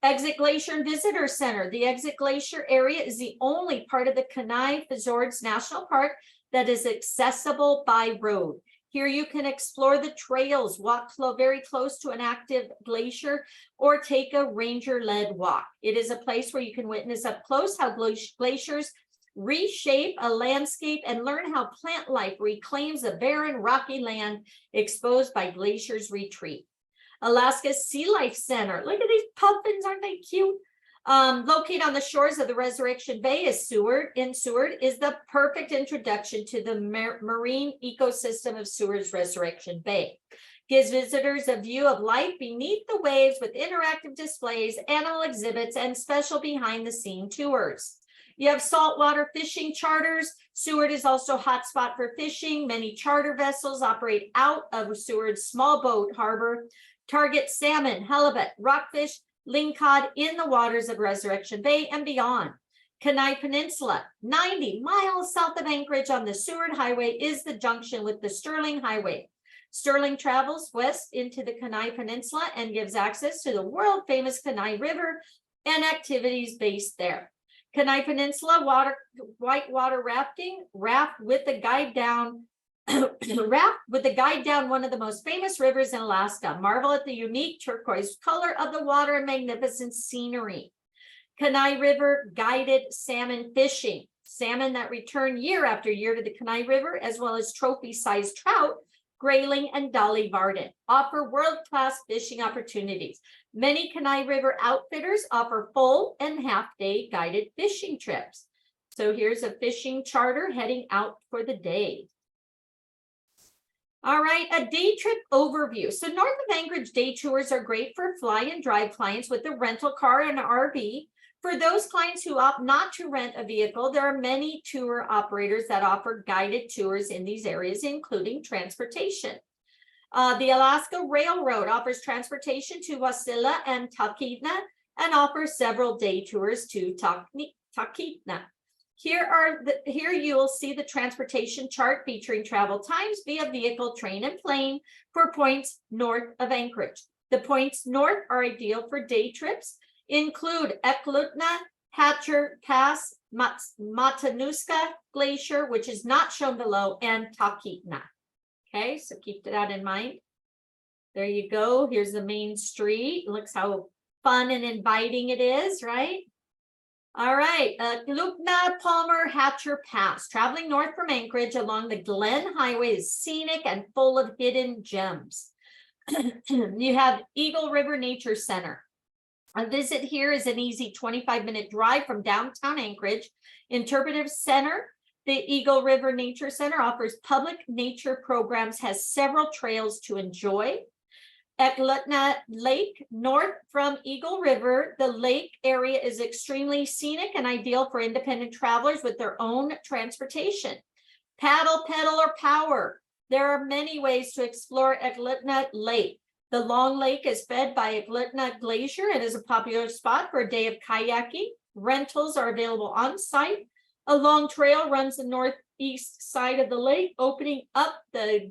Exit Glacier and Visitor Center. The Exit Glacier area is the only part of the Kenai Fjords National Park that is accessible by road. Here you can explore the trails, walk very close to an active glacier, or take a ranger-led walk. It is a place where you can witness up close how glaciers reshape a landscape and learn how plant life reclaims a barren, rocky land exposed by glaciers' retreat. Alaska Sea Life Center. Look at these puffins, aren't they cute? Located on the shores of the Resurrection Bay is Seward is the perfect introduction to the marine ecosystem of Seward's Resurrection Bay. Gives visitors a view of life beneath the waves with interactive displays, animal exhibits, and special behind-the-scene tours. You have saltwater fishing charters. Seward is also a hotspot for fishing. Many charter vessels operate out of Seward's small boat harbor. Target salmon, halibut, rockfish, lingcod in the waters of Resurrection Bay and beyond. Kenai Peninsula, 90 miles south of Anchorage on the Seward Highway, is the junction with the Sterling Highway. Sterling travels west into the Kenai Peninsula and gives access to the world-famous Kenai River and activities based there. Kenai Peninsula whitewater rafting, raft with the guide down one of the most famous rivers in Alaska. Marvel at the unique turquoise color of the water and magnificent scenery. Kenai River guided salmon fishing. Salmon that return year after year to the Kenai River, as well as trophy-sized trout, grayling, and dolly varden, offer world-class fishing opportunities. Many Kenai River outfitters offer full and half-day guided fishing trips. So here's a fishing charter heading out for the day. All right, a day trip overview. So north of Anchorage, day tours are great for fly and drive clients with a rental car and RV. For those clients who opt not to rent a vehicle, there are many tour operators that offer guided tours in these areas, including transportation. The Alaska Railroad offers transportation to Wasilla and Talkeetna and offers several day tours to Talkeetna. Here you will see the transportation chart featuring travel times via vehicle, train, and plane for points north of Anchorage. The points north are ideal for day trips, include Eklutna, Hatcher Pass, Matanuska Glacier, which is not shown below, and Talkeetna. Okay, so keep that in mind. There you go. Here's the main street. Looks how fun and inviting it is, right? All right, Lupna Palmer Hatcher Pass. Traveling north from Anchorage along the Glen Highway is scenic and full of hidden gems. You have Eagle River Nature Center. A visit here is an easy 25-minute drive from downtown Anchorage. Interpretive Center, the Eagle River Nature Center offers public nature programs, has several trails to enjoy. Eklutna Lake, north from Eagle River, the lake area is extremely scenic and ideal for independent travelers with their own transportation. Paddle, pedal, or power. There are many ways to explore Eklutna Lake. The Long Lake is fed by Eklutna Glacier and is a popular spot for a day of kayaking. Rentals are available on site. A long trail runs the northeast side of the lake, opening up the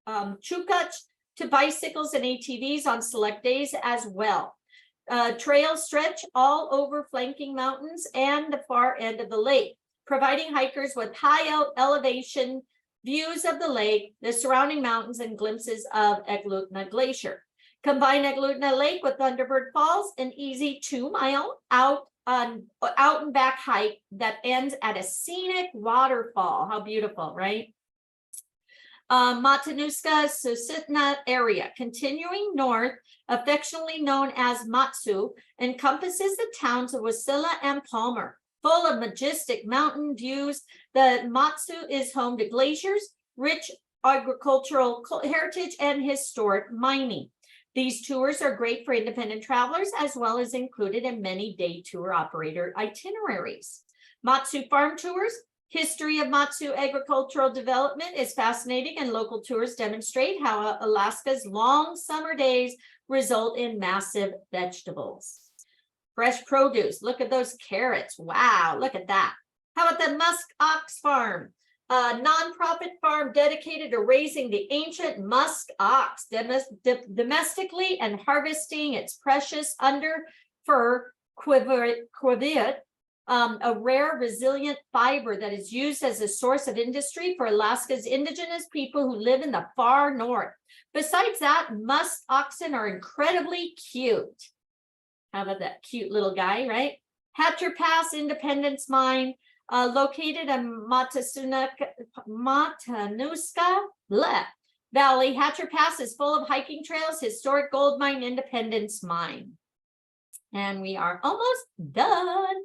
Chukach to bicycles and ATVs on select days as well. Trails stretch all over flanking mountains and the far end of the lake, providing hikers with high elevation views of the lake, the surrounding mountains, and glimpses of Eklutna Glacier. Combine Eklutna Lake with Thunderbird Falls, an easy 2-mile out and back hike that ends at a scenic waterfall. How beautiful, right? Matanuska Susitna area, continuing north, affectionately known as Matsu, encompasses the towns of Wasilla and Palmer. Full of majestic mountain views, the Matsu is home to glaciers, rich agricultural heritage, and historic mining. These tours are great for independent travelers, as well as included in many day tour operator itineraries. Matsu farm tours. History of Matsu agricultural development is fascinating, and local tours demonstrate how Alaska's long summer days result in massive vegetables. Fresh produce, look at those carrots. Wow, look at that. How about the Musk Ox Farm? A nonprofit farm dedicated to raising the ancient musk ox domestically and harvesting its precious under-fur quivet, a rare resilient fiber that is used as a source of industry for Alaska's indigenous people who live in the far north. Besides that, musk oxen are incredibly cute. How about that cute little guy, right? Hatcher Pass Independence Mine, located in Matanuska Valley. Hatcher Pass is full of hiking trails, historic gold mine, Independence Mine. And we are almost done.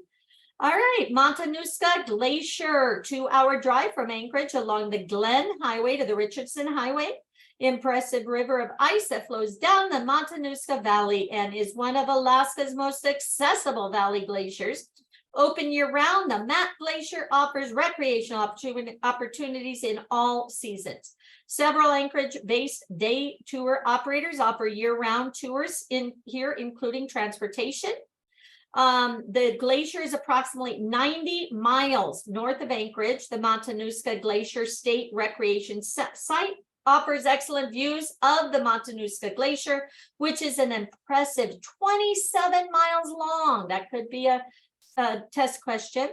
All right, Matanuska Glacier, 2-hour drive from Anchorage along the Glen Highway to the Richardson Highway. Impressive river of ice that flows down the Matanuska Valley and is one of Alaska's most accessible valley glaciers. Open year-round, the Matt Glacier offers recreational opportunities in all seasons. Several Anchorage-based day tour operators offer year-round tours in here, including transportation. The glacier is approximately 90 miles north of Anchorage. The Matanuska Glacier State Recreation Site offers excellent views of the Matanuska Glacier, which is an impressive 27 miles long. That could be a test question.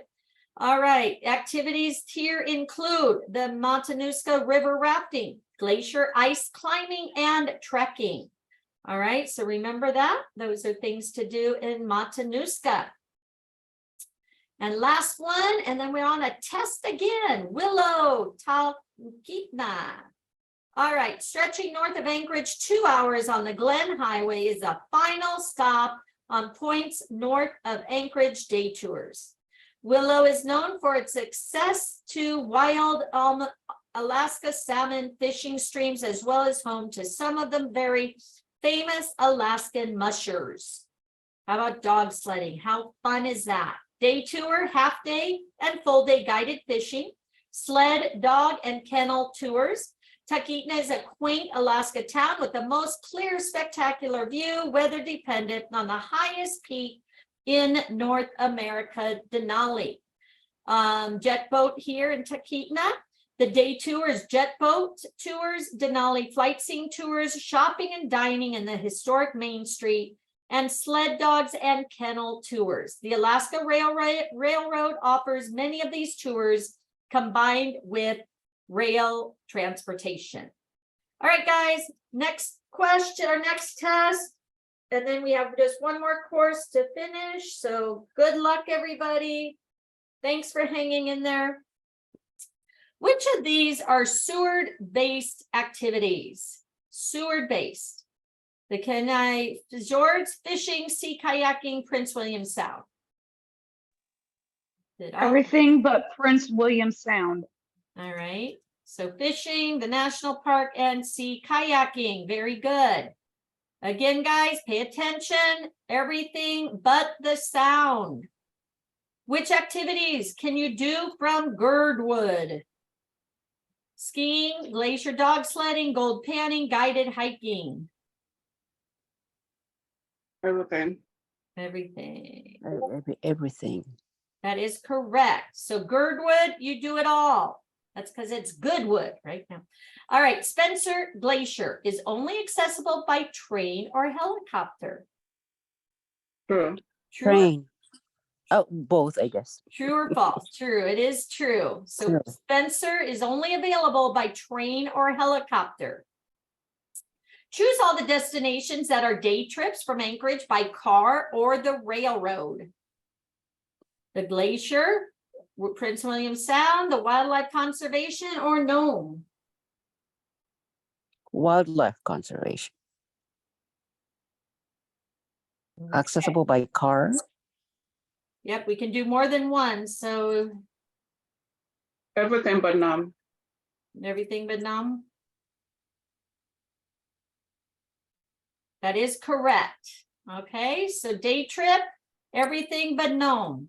All right, activities here include the Matanuska River rafting, glacier ice climbing, and trekking. All right, so remember that. Those are things to do in Matanuska. And last one, and then we're on a test again. Willow, Talkeetna. All right, stretching north of Anchorage, 2 hours on the Glen Highway is a final stop on points north of Anchorage day tours. Willow is known for its access to wild Alaska salmon fishing streams, as well as home to some of the very famous Alaskan mushers. How about dog sledding? How fun is that? Day tour, half day and full day guided fishing, sled, dog, and kennel tours. Talkeetna is a quaint Alaska town with the most clear, spectacular view, weather dependent, on the highest peak in North America, Denali. Jet boat here in Talkeetna. The day tour is jet boat tours, Denali flight scene tours, shopping and dining in the historic Main Street, and sled dogs and kennel tours. The Alaska Railroad offers many of these tours combined with rail transportation. All right, guys, next question or next test. And then we have just one more course to finish. So good luck, everybody. Thanks for hanging in there. Which of these are Seward-based activities? Seward-based. The Kenai Fjords, fishing, sea kayaking, Prince William Sound. Everything but Prince William Sound. All right. So fishing, the national park, and sea kayaking. Very good. Again, guys, pay attention. Everything but the sound. Which activities can you do from Girdwood? Skiing, glacier dog sledding, gold panning, guided hiking. Everything. Everything. Everything. That is correct. So Girdwood, you do it all. That's because it's good wood right now. All right, Spencer Glacier is only accessible by train or helicopter. True. True, Train. Oh, both, I guess. true or false? True, it is true. So True. Spencer is only available by train or helicopter. Choose all the destinations that are day trips from Anchorage by car or the railroad. The glacier, Prince William Sound, the wildlife conservation, or Nome. Wildlife conservation. Accessible by car. Yep, we can do more than one. So Everything but Nam. everything but Nome. That is correct. Okay, so day trip, everything but Nome.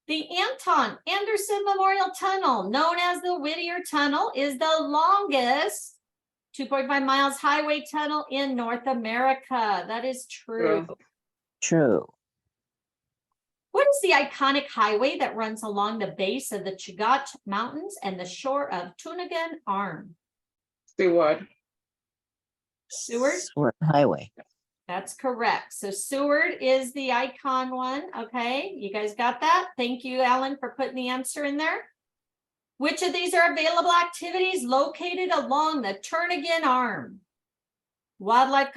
The Anton Anderson Memorial Tunnel, known as the Whittier Tunnel, is the longest 2.5 miles highway tunnel in North America. That is true. Yeah. True. What is the iconic highway that runs along the base of the Chugach Mountains and the shore of Tunigan Arm? Seward. Seward? Seward Highway. That's correct. So Seward is the icon one. Okay, you guys got that? Thank you, Alan, for putting the answer in there. Which of these are available activities located along the Turnagain Arm? Wildlife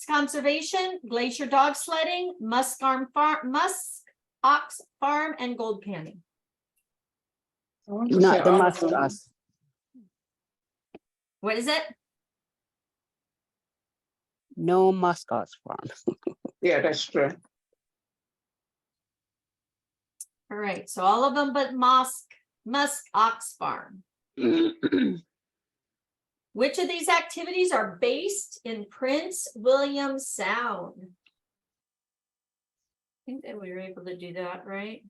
conservation, glacier dog sledding, musk ox farm, and gold panning. I want to Not say the all of them. muskox. What is it? No muskox farm. Yeah, that's true. All right, so all of them but musk ox farm. Which of these activities are based in Prince William Sound? I think that we were able to do that, right?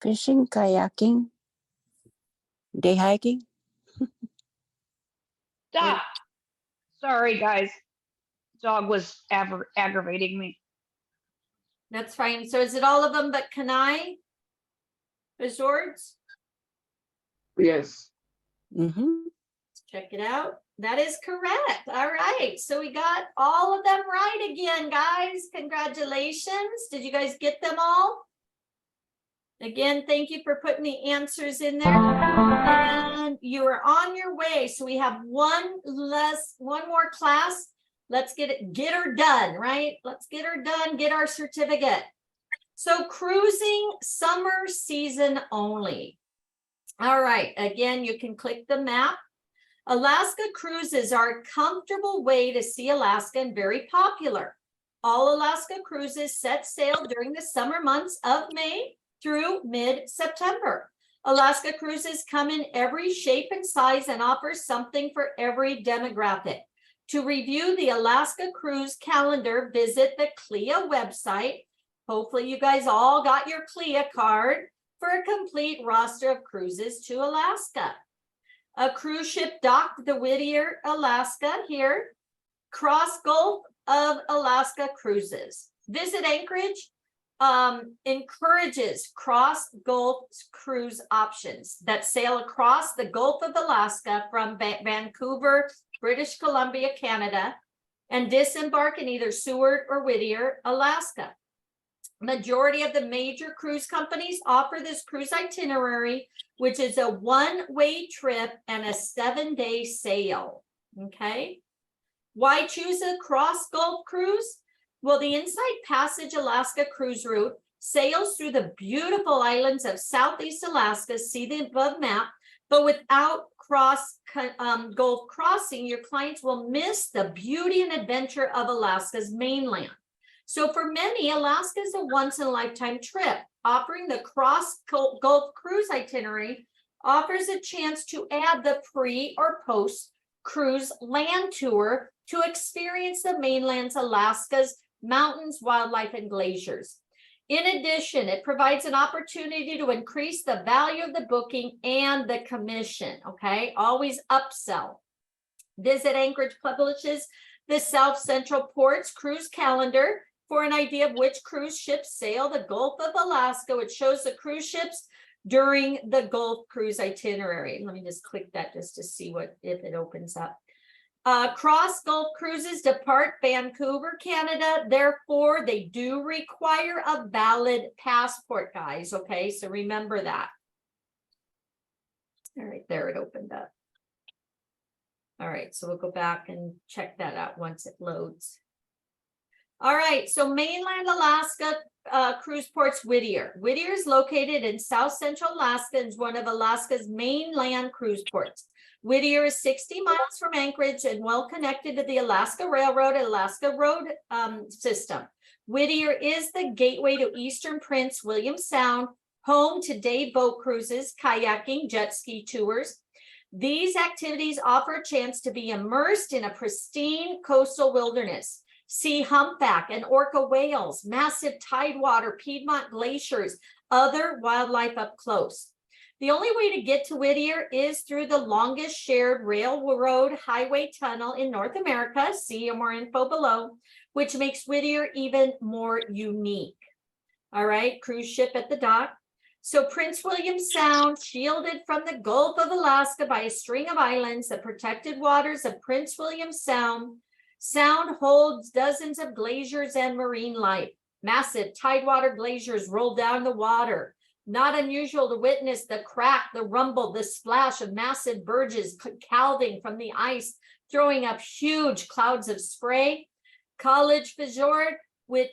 Fishing, kayaking, day hiking. Stop. Sorry, guys. Dog was aggravating me. That's fine. So is it all of them but Kenai resorts? Yes. Mm-hmm. Let's check it out. That is correct. All right. So we got all of them right again, guys. Congratulations. Did you guys get them all? Again, thank you for putting the answers in there. And you are on your way. So we have one more class. Let's get her done, right? Let's get her done, get our certificate. So cruising summer season only. All right, again, you can click the map. Alaska cruises are a comfortable way to see Alaska and very popular. All Alaska cruises set sail during the summer months of May through mid-September. Alaska cruises come in every shape and size and offer something for every demographic. To review the Alaska cruise calendar, visit the CLIA website. Hopefully you guys all got your CLIA card for a complete roster of cruises to Alaska. A cruise ship docked the Whittier, Alaska here. Cross Gulf of Alaska cruises. Visit Anchorage encourages cross Gulf cruise options that sail across the Gulf of Alaska from Vancouver, British Columbia, Canada, and disembark in either Seward or Whittier, Alaska. Majority of the major cruise companies offer this cruise itinerary, which is a one-way trip and a 7-day sail. Okay. Why choose a cross Gulf cruise? Well, the Inside Passage Alaska cruise route sails through the beautiful islands of Southeast Alaska, see the above map, but without Gulf crossing, your clients will miss the beauty and adventure of Alaska's mainland. So for many, Alaska is a once-in-a-lifetime trip. Offering the cross Gulf cruise itinerary offers a chance to add the pre or post cruise land tour to experience the mainland's Alaska's mountains, wildlife, and glaciers. In addition, it provides an opportunity to increase the value of the booking and the commission, okay? Always upsell. Visit Anchorage publishes the South Central Ports cruise calendar for an idea of which cruise ships sail the Gulf of Alaska, which shows the cruise ships during the Gulf cruise itinerary. Let me just click that just to see if it opens up. Cross Gulf cruises depart Vancouver, Canada. Therefore, they do require a valid passport, guys. Okay, so remember that. All right, there it opened up. All right, so we'll go back and check that out once it loads. All right, so mainland Alaska cruise ports Whittier. Whittier is located in South Central Alaska and is one of Alaska's mainland cruise ports. Whittier is 60 miles from Anchorage and well connected to the Alaska Railroad and Alaska Road system. Whittier is the gateway to Eastern Prince William Sound, home to day boat cruises, kayaking, jet ski tours. These activities offer a chance to be immersed in a pristine coastal wilderness. see humpback and orca whales, massive tidewater, Piedmont glaciers, other wildlife up close. The only way to get to Whittier is through the longest shared railroad highway tunnel in North America. See more info below, which makes Whittier even more unique. All right, cruise ship at the dock. So Prince William Sound, shielded from the Gulf of Alaska by a string of islands, the protected waters of Prince William Sound. Sound holds dozens of glaciers and marine life. Massive tidewater glaciers roll down the water. Not unusual to witness the crack, the rumble, the splash of massive bergs calving from the ice, throwing up huge clouds of spray. College Fjord, with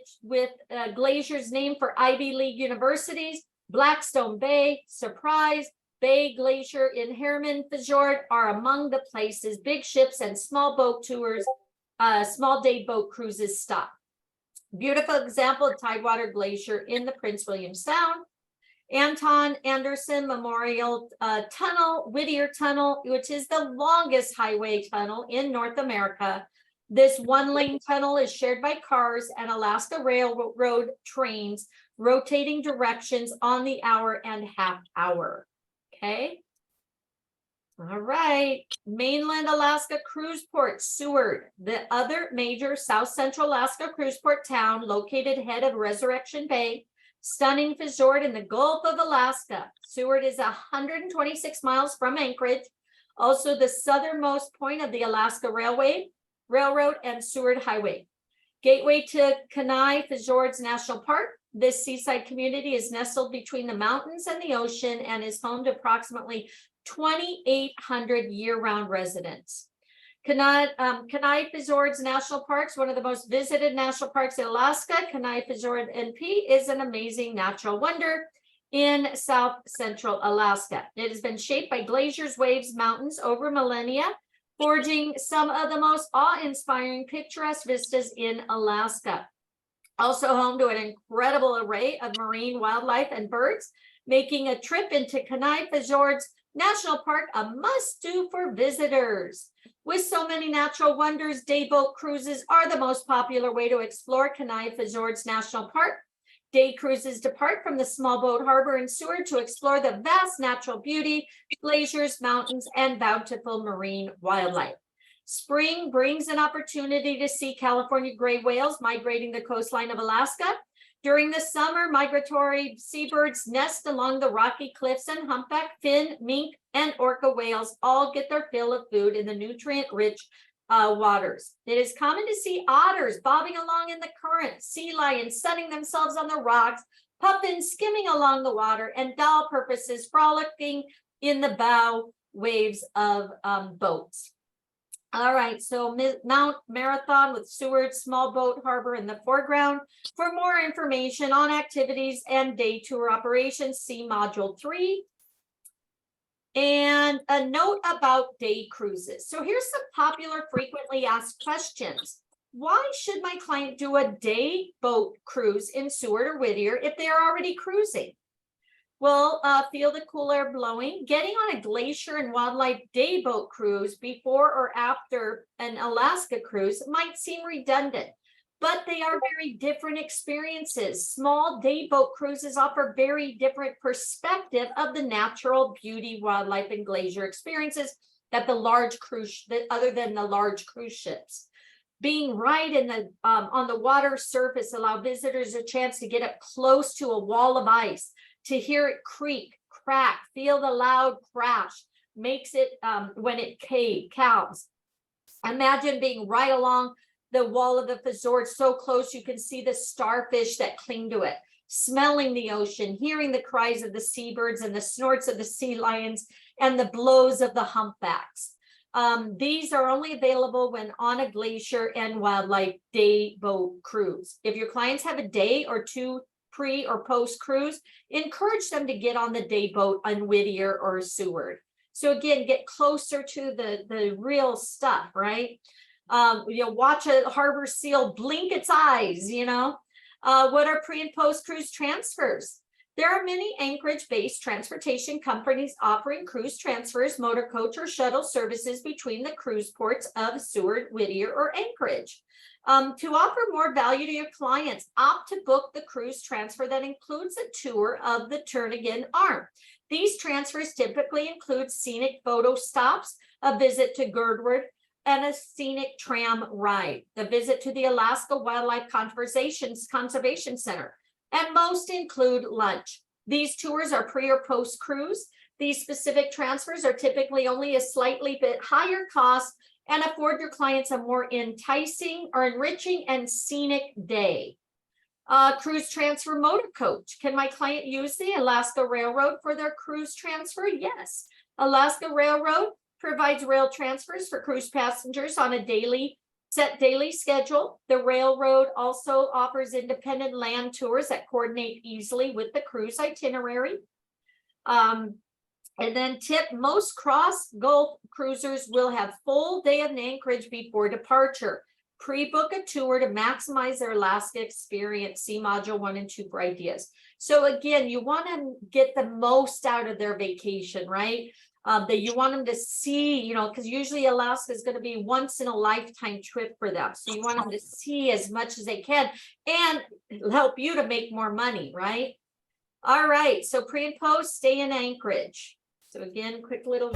glaciers named for Ivy League universities. Blackstone Bay, Surprise Bay Glacier in Herman Fjord are among the places big ships and small boat tours, small day boat cruises stop. Beautiful example of Tidewater Glacier in the Prince William Sound. Anton Anderson Memorial Tunnel, Whittier Tunnel, which is the longest highway tunnel in North America. This one-lane tunnel is shared by cars and Alaska Railroad trains, rotating directions on the hour and half hour. Okay. All right. Mainland Alaska cruise port, Seward, the other major South Central Alaska cruise port town located ahead of Resurrection Bay. Stunning fjord in the Gulf of Alaska. Seward is 126 miles from Anchorage, also the southernmost point of the Alaska Railroad and Seward Highway. Gateway to Kenai Fjords National Park. This seaside community is nestled between the mountains and the ocean and is home to approximately 2,800 year-round residents. Kenai Fjords National Park is one of the most visited national parks in Alaska. Kenai Fjord NP is an amazing natural wonder in South Central Alaska. It has been shaped by glaciers, waves, mountains over millennia, forging some of the most awe-inspiring picturesque vistas in Alaska. Also home to an incredible array of marine wildlife and birds, making a trip into Kenai Fjords National Park a must-do for visitors. With so many natural wonders, day boat cruises are the most popular way to explore Kenai Fjords National Park. Day cruises depart from the small boat harbor in Seward to explore the vast natural beauty, glaciers, mountains, and bountiful marine wildlife. Spring brings an opportunity to see California gray whales migrating the coastline of Alaska. During the summer, migratory seabirds nest along the rocky cliffs, and humpback, fin, mink, and orca whales all get their fill of food in the nutrient-rich waters. It is common to see otters bobbing along in the current, sea lions sunning themselves on the rocks, puffins skimming along the water, and doll porpoises frolicking in the bow waves of boats. All right, so Mount Marathon with Seward Small Boat Harbor in the foreground. For more information on activities and day tour operations, see Module 3. And a note about day cruises. So here's some popular, frequently asked questions. Why should my client do a day boat cruise in Seward or Whittier if they are already cruising? Well, feel the cool air blowing. Getting on a glacier and wildlife day boat cruise before or after an Alaska cruise might seem redundant, but they are very different experiences. Small day boat cruises offer very different perspective of the natural beauty, wildlife, and glacier experiences that the large cruise, other than the large cruise ships. Being right in the on the water surface allow visitors a chance to get up close to a wall of ice, to hear it creak, crack, feel the loud crash, makes it when it calves. Imagine being right along the wall of the fjord, so close you can see the starfish that cling to it, smelling the ocean, hearing the cries of the seabirds and the snorts of the sea lions and the blows of the humpbacks. These are only available when on a glacier and wildlife day boat cruise. If your clients have a day or two pre or post cruise, encourage them to get on the day boat on Whittier or Seward. So again, get closer to the real stuff, right? Watch a harbor seal blink its eyes, what are pre and post cruise transfers? There are many Anchorage-based transportation companies offering cruise transfers, motor coach, or shuttle services between the cruise ports of Seward, Whittier, or Anchorage. To offer more value to your clients, opt to book the cruise transfer that includes a tour of the Turnagain Arm. These transfers typically include scenic photo stops, a visit to Girdwood, and a scenic tram ride, the visit to the Alaska Wildlife Conservation Center, and most include lunch. These tours are pre or post cruise. These specific transfers are typically only a slightly bit higher cost and afford your clients a more enticing or enriching and scenic day. Cruise transfer motor coach. Can my client use the Alaska Railroad for their cruise transfer? Yes. Alaska Railroad provides rail transfers for cruise passengers on a set daily schedule. The railroad also offers independent land tours that coordinate easily with the cruise itinerary. And then tip, most cross Gulf cruisers will have full day in Anchorage before departure. Pre-book a tour to maximize their Alaska experience. See module 1 and 2 for ideas. So again, you want to get the most out of their vacation, right? That you want them to see, you know, because usually Alaska is going to be once in a lifetime trip for them. So you want them to see as much as they can and help you to make more money, right? All right, so pre and post, stay in Anchorage. So again, quick little.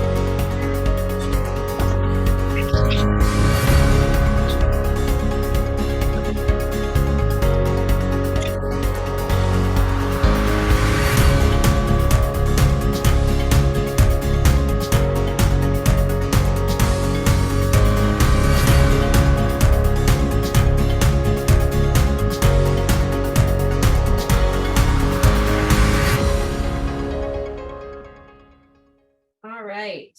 All right.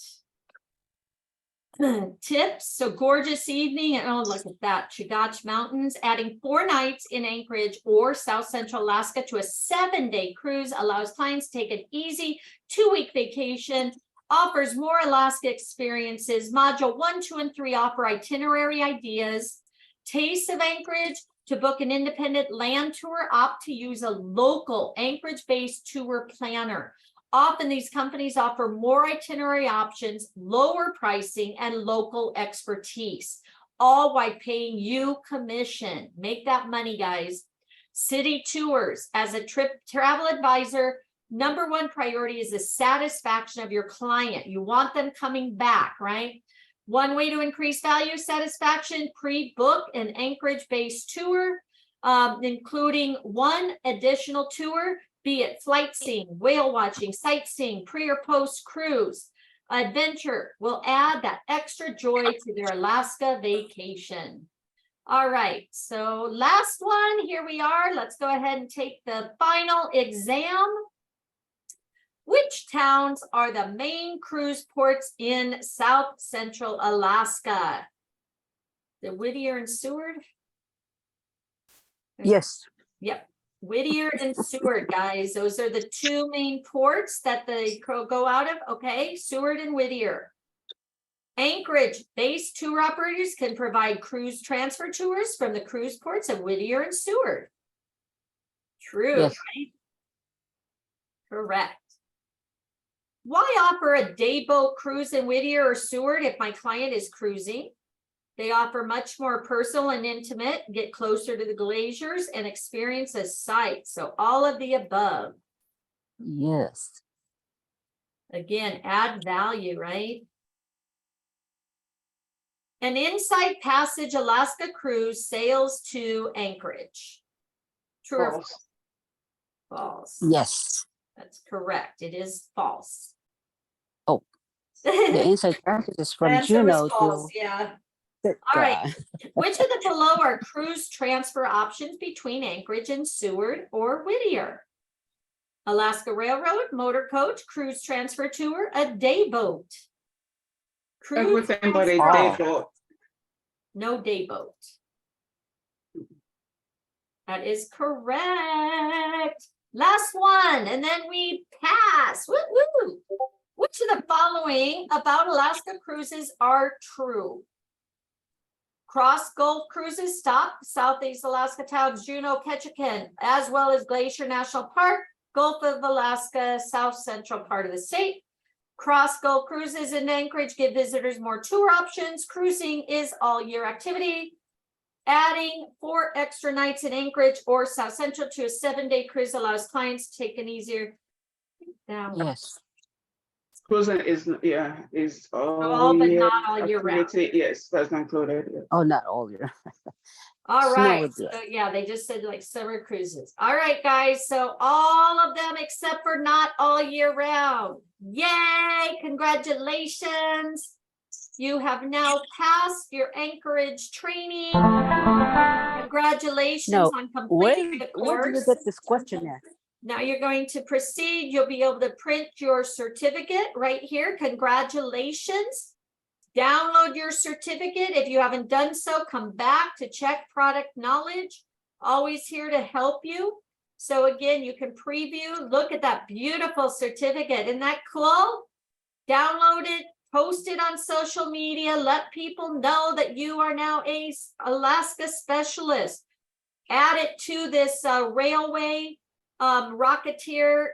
Tips. So gorgeous evening. And oh, look at that. Chugach Mountains. Adding 4 nights in Anchorage or South Central Alaska to a 7-day cruise allows clients to take an easy 2-week vacation, offers more Alaska experiences. Module 1, 2, and 3 offer itinerary ideas. Taste of Anchorage. To book an independent land tour, opt to use a local Anchorage-based tour planner. Often these companies offer more itinerary options, lower pricing, and local expertise, all while paying you commission. Make that money, guys. City tours. As a travel advisor, number 1 priority is the satisfaction of your client. You want them coming back, right? One way to increase value satisfaction, pre-book an Anchorage-based tour, including 1 additional tour, be it flight seeing, whale watching, sightseeing, pre or post cruise. Adventure will add that extra joy to their Alaska vacation. All right, so last one, here we are. Let's go ahead and take the final exam. Which towns are the main cruise ports in South Central Alaska? The Whittier and Seward? Yes. Yep. Whittier and Seward, guys. Those are the 2 main ports that they go out of. Okay, Seward and Whittier. Anchorage-based tour operators can provide cruise transfer tours from the cruise ports of Whittier and Seward. True, Yes. right? Correct. Why offer a day boat cruise in Whittier or Seward if my client is cruising? They offer much more personal and intimate, get closer to the glaciers, and experience a sight. So all of the above. Yes. Again, add value, right? An Inside Passage Alaska cruise sails to Anchorage. True or False. false? Yes. That's correct. It is false. Oh. The inside passage is from Answer was Juneau false, to yeah. Sitka. All right. Which of the below are cruise transfer options between Anchorage and Seward or Whittier? Alaska Railroad, motor coach, cruise transfer tour, a day boat. Cruise Everything but a transfer- day boat. No day boat. That is correct. Last one, and then we pass. Woo woo. Which of the following about Alaska cruises are true? Cross Gulf cruises stop Southeast Alaska towns Juneau, Ketchikan, as well as Glacier National Park Gulf of Alaska, South Central part of the state. Cross Gulf cruises in Anchorage give visitors more tour options. Cruising is all year activity. Adding 4 extra nights in Anchorage or South Central to a 7-day cruise allows clients to take an easier down. Yes. Cruising is All all but year not all year round. activity. Yes, that's included. Yes. Oh, not all year. All Snow right, would be so yeah, they just said like summer cruises. All right, guys, so all of them except for not all year round. Yay, congratulations. You have now passed your Anchorage training. Congratulations No, on Where completing the where did you course. get this questionnaire? Now you're going to proceed. You'll be able to print your certificate right here. Congratulations. Download your certificate. If you haven't done so, come back to check product knowledge. Always here to help you. So again, you can preview. Look at that beautiful certificate. Isn't that cool? Download it, post it on social media. Let people know that you are now a Alaska specialist. Add it to this railway, Rocketeer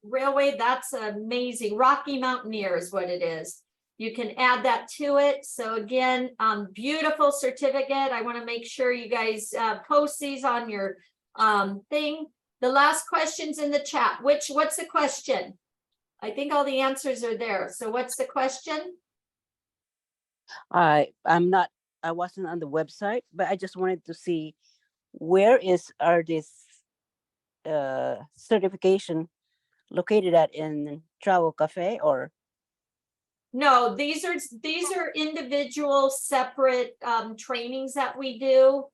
railway. That's amazing. Rocky Mountaineer is what it is. You can add that to it. So again, beautiful certificate. I want to make sure you guys post these on your thing. The last question's in the chat. What's the question? I think all the answers are there. So what's the question? I wasn't on the website, but I just wanted to see are this certification located at in Travel Cafe or? No, these are individual separate trainings that we do.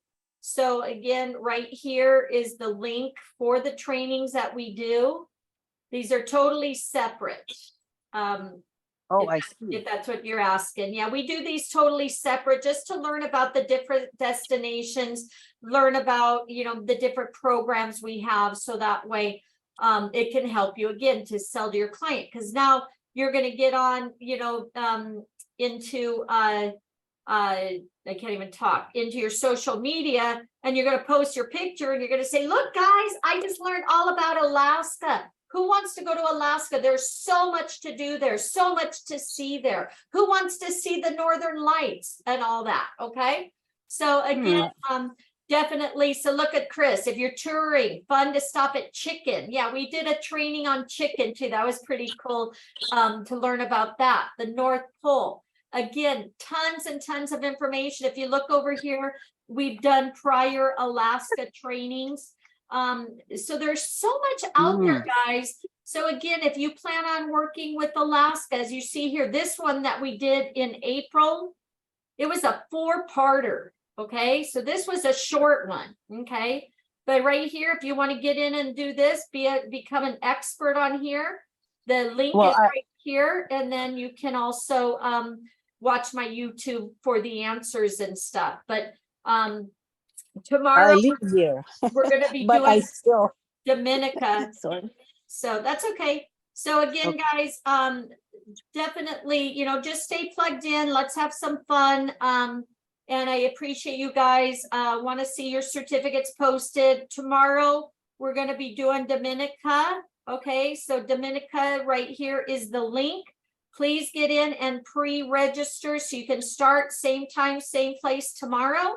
So again, right here is the link for the trainings that we do. These are totally separate. Oh, I see. If that's what you're asking. Yeah, we do these totally separate just to learn about the different destinations, learn about, the different programs we have. So that way it can help you again to sell to your client. Because now you're going to get on, into I can't even talk, into your social media, and you're going to post your picture and you're going to say, look, guys, I just learned all about Alaska. Who wants to go to Alaska? There's so much to do there, so much to see there. Who wants to see the Northern Lights and all that? Okay. So again, definitely. So look at Chris, if you're touring, fun to stop at chicken. Yeah, we did a training on chicken too. That was pretty cool to learn about that. The North Pole. Again, tons and tons of information. If you look over here, we've done prior Alaska trainings. So there's so much out there, guys. So again, if you plan on working with Alaska, as you see here, this one that we did in April, it was a 4-parter. Okay, so this was a short one. Okay, but right here, if you want to get in and do this, become an expert on here. The link is right here, and then you can also watch my YouTube for the answers and stuff. But tomorrow I live here, we're going to be but I doing still. Dominica. Sorry. So that's okay. So again, guys, definitely, just stay plugged in. Let's have some fun. And I appreciate you guys. Want to see your certificates posted tomorrow. We're going to be doing Dominica. Okay, so Dominica right here is the link. Please get in and pre-register so you can start same time, same place tomorrow.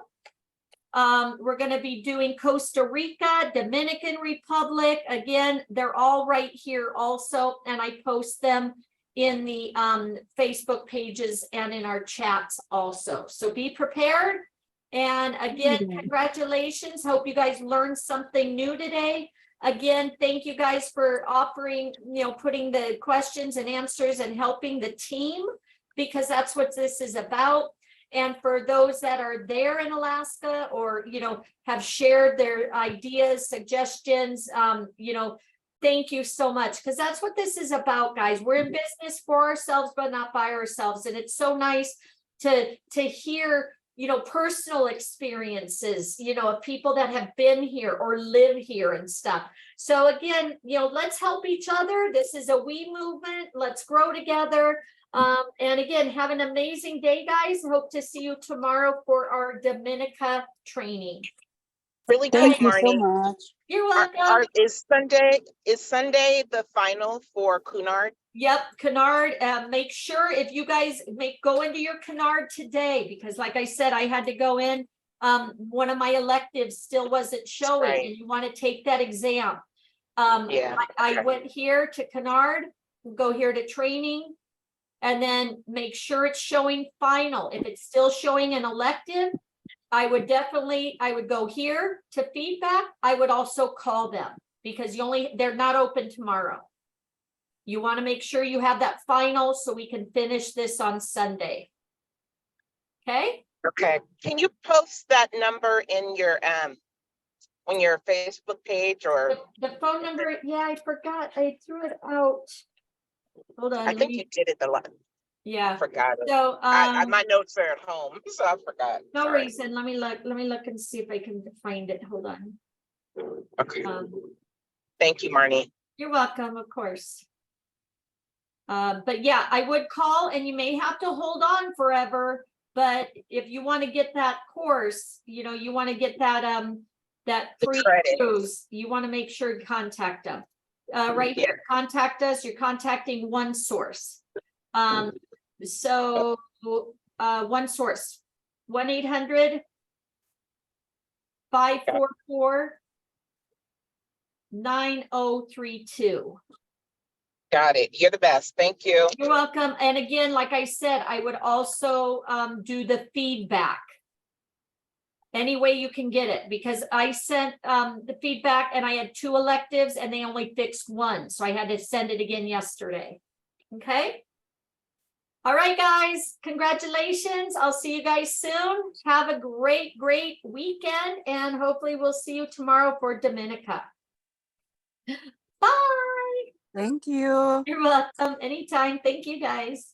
We're going to be doing Costa Rica, Dominican Republic. Again, they're all right here also, and I post them in the Facebook pages and in our chats also. So be prepared. And again, congratulations. Hope you guys learned something new today. Again, thank you guys for offering, putting the questions and answers and helping the team, because that's what this is about. And for those that are there in Alaska or, have shared their ideas, suggestions, thank you so much, because that's what this is about, guys. We're in business for ourselves, but not by ourselves. And it's so nice to hear, personal experiences, of people that have been here or live here and stuff. So again, let's help each other. This is a we movement. Let's grow together. And again, have an amazing day, guys. Hope to see you tomorrow for our Dominica training. Really Thank quick, you so Marnie. much. You're Are, welcome. is Sunday the final for Cunard? Yep, Kennard, make sure if you guys go into your Kennard today, because like I said, I had to go in. One of my electives still wasn't showing, Right. and you want to take that exam. Yeah, I okay. went here to Kennard, go here to training, and then make sure it's showing final. If it's still showing an elective, I would go here to feedback. I would also call them because they're not open tomorrow. You want to make sure you have that final so we can finish this on Sunday. Okay? Okay. Can you post that number in your on your Facebook page or The phone number, yeah, I forgot. I threw it out. Hold on. I think you did it a lot. I Yeah. forgot it. So My notes are at home, so I forgot. no Sorry. reason. Let me look and see if I can find it. Hold on. Okay. Thank you, Marnie. You're welcome, of course. But yeah, I would call, and you may have to hold on forever, but if you want to get that course, you want to get that that The free credit. cruise, you want to make sure you contact them. Right here, contact us. You're contacting one source. So one source, 1-800-544-9032. Got it. You're the best. Thank you. You're welcome. And again, like I said, I would also do the feedback. Any way you can get it, because I sent the feedback and I had 2 electives and they only fixed 1. So I had to send it again yesterday. Okay. All right, guys. Congratulations. I'll see you guys soon. Have a great weekend. And hopefully we'll see you tomorrow for Dominica. Bye. Thank you. You're welcome. Anytime. Thank you, guys.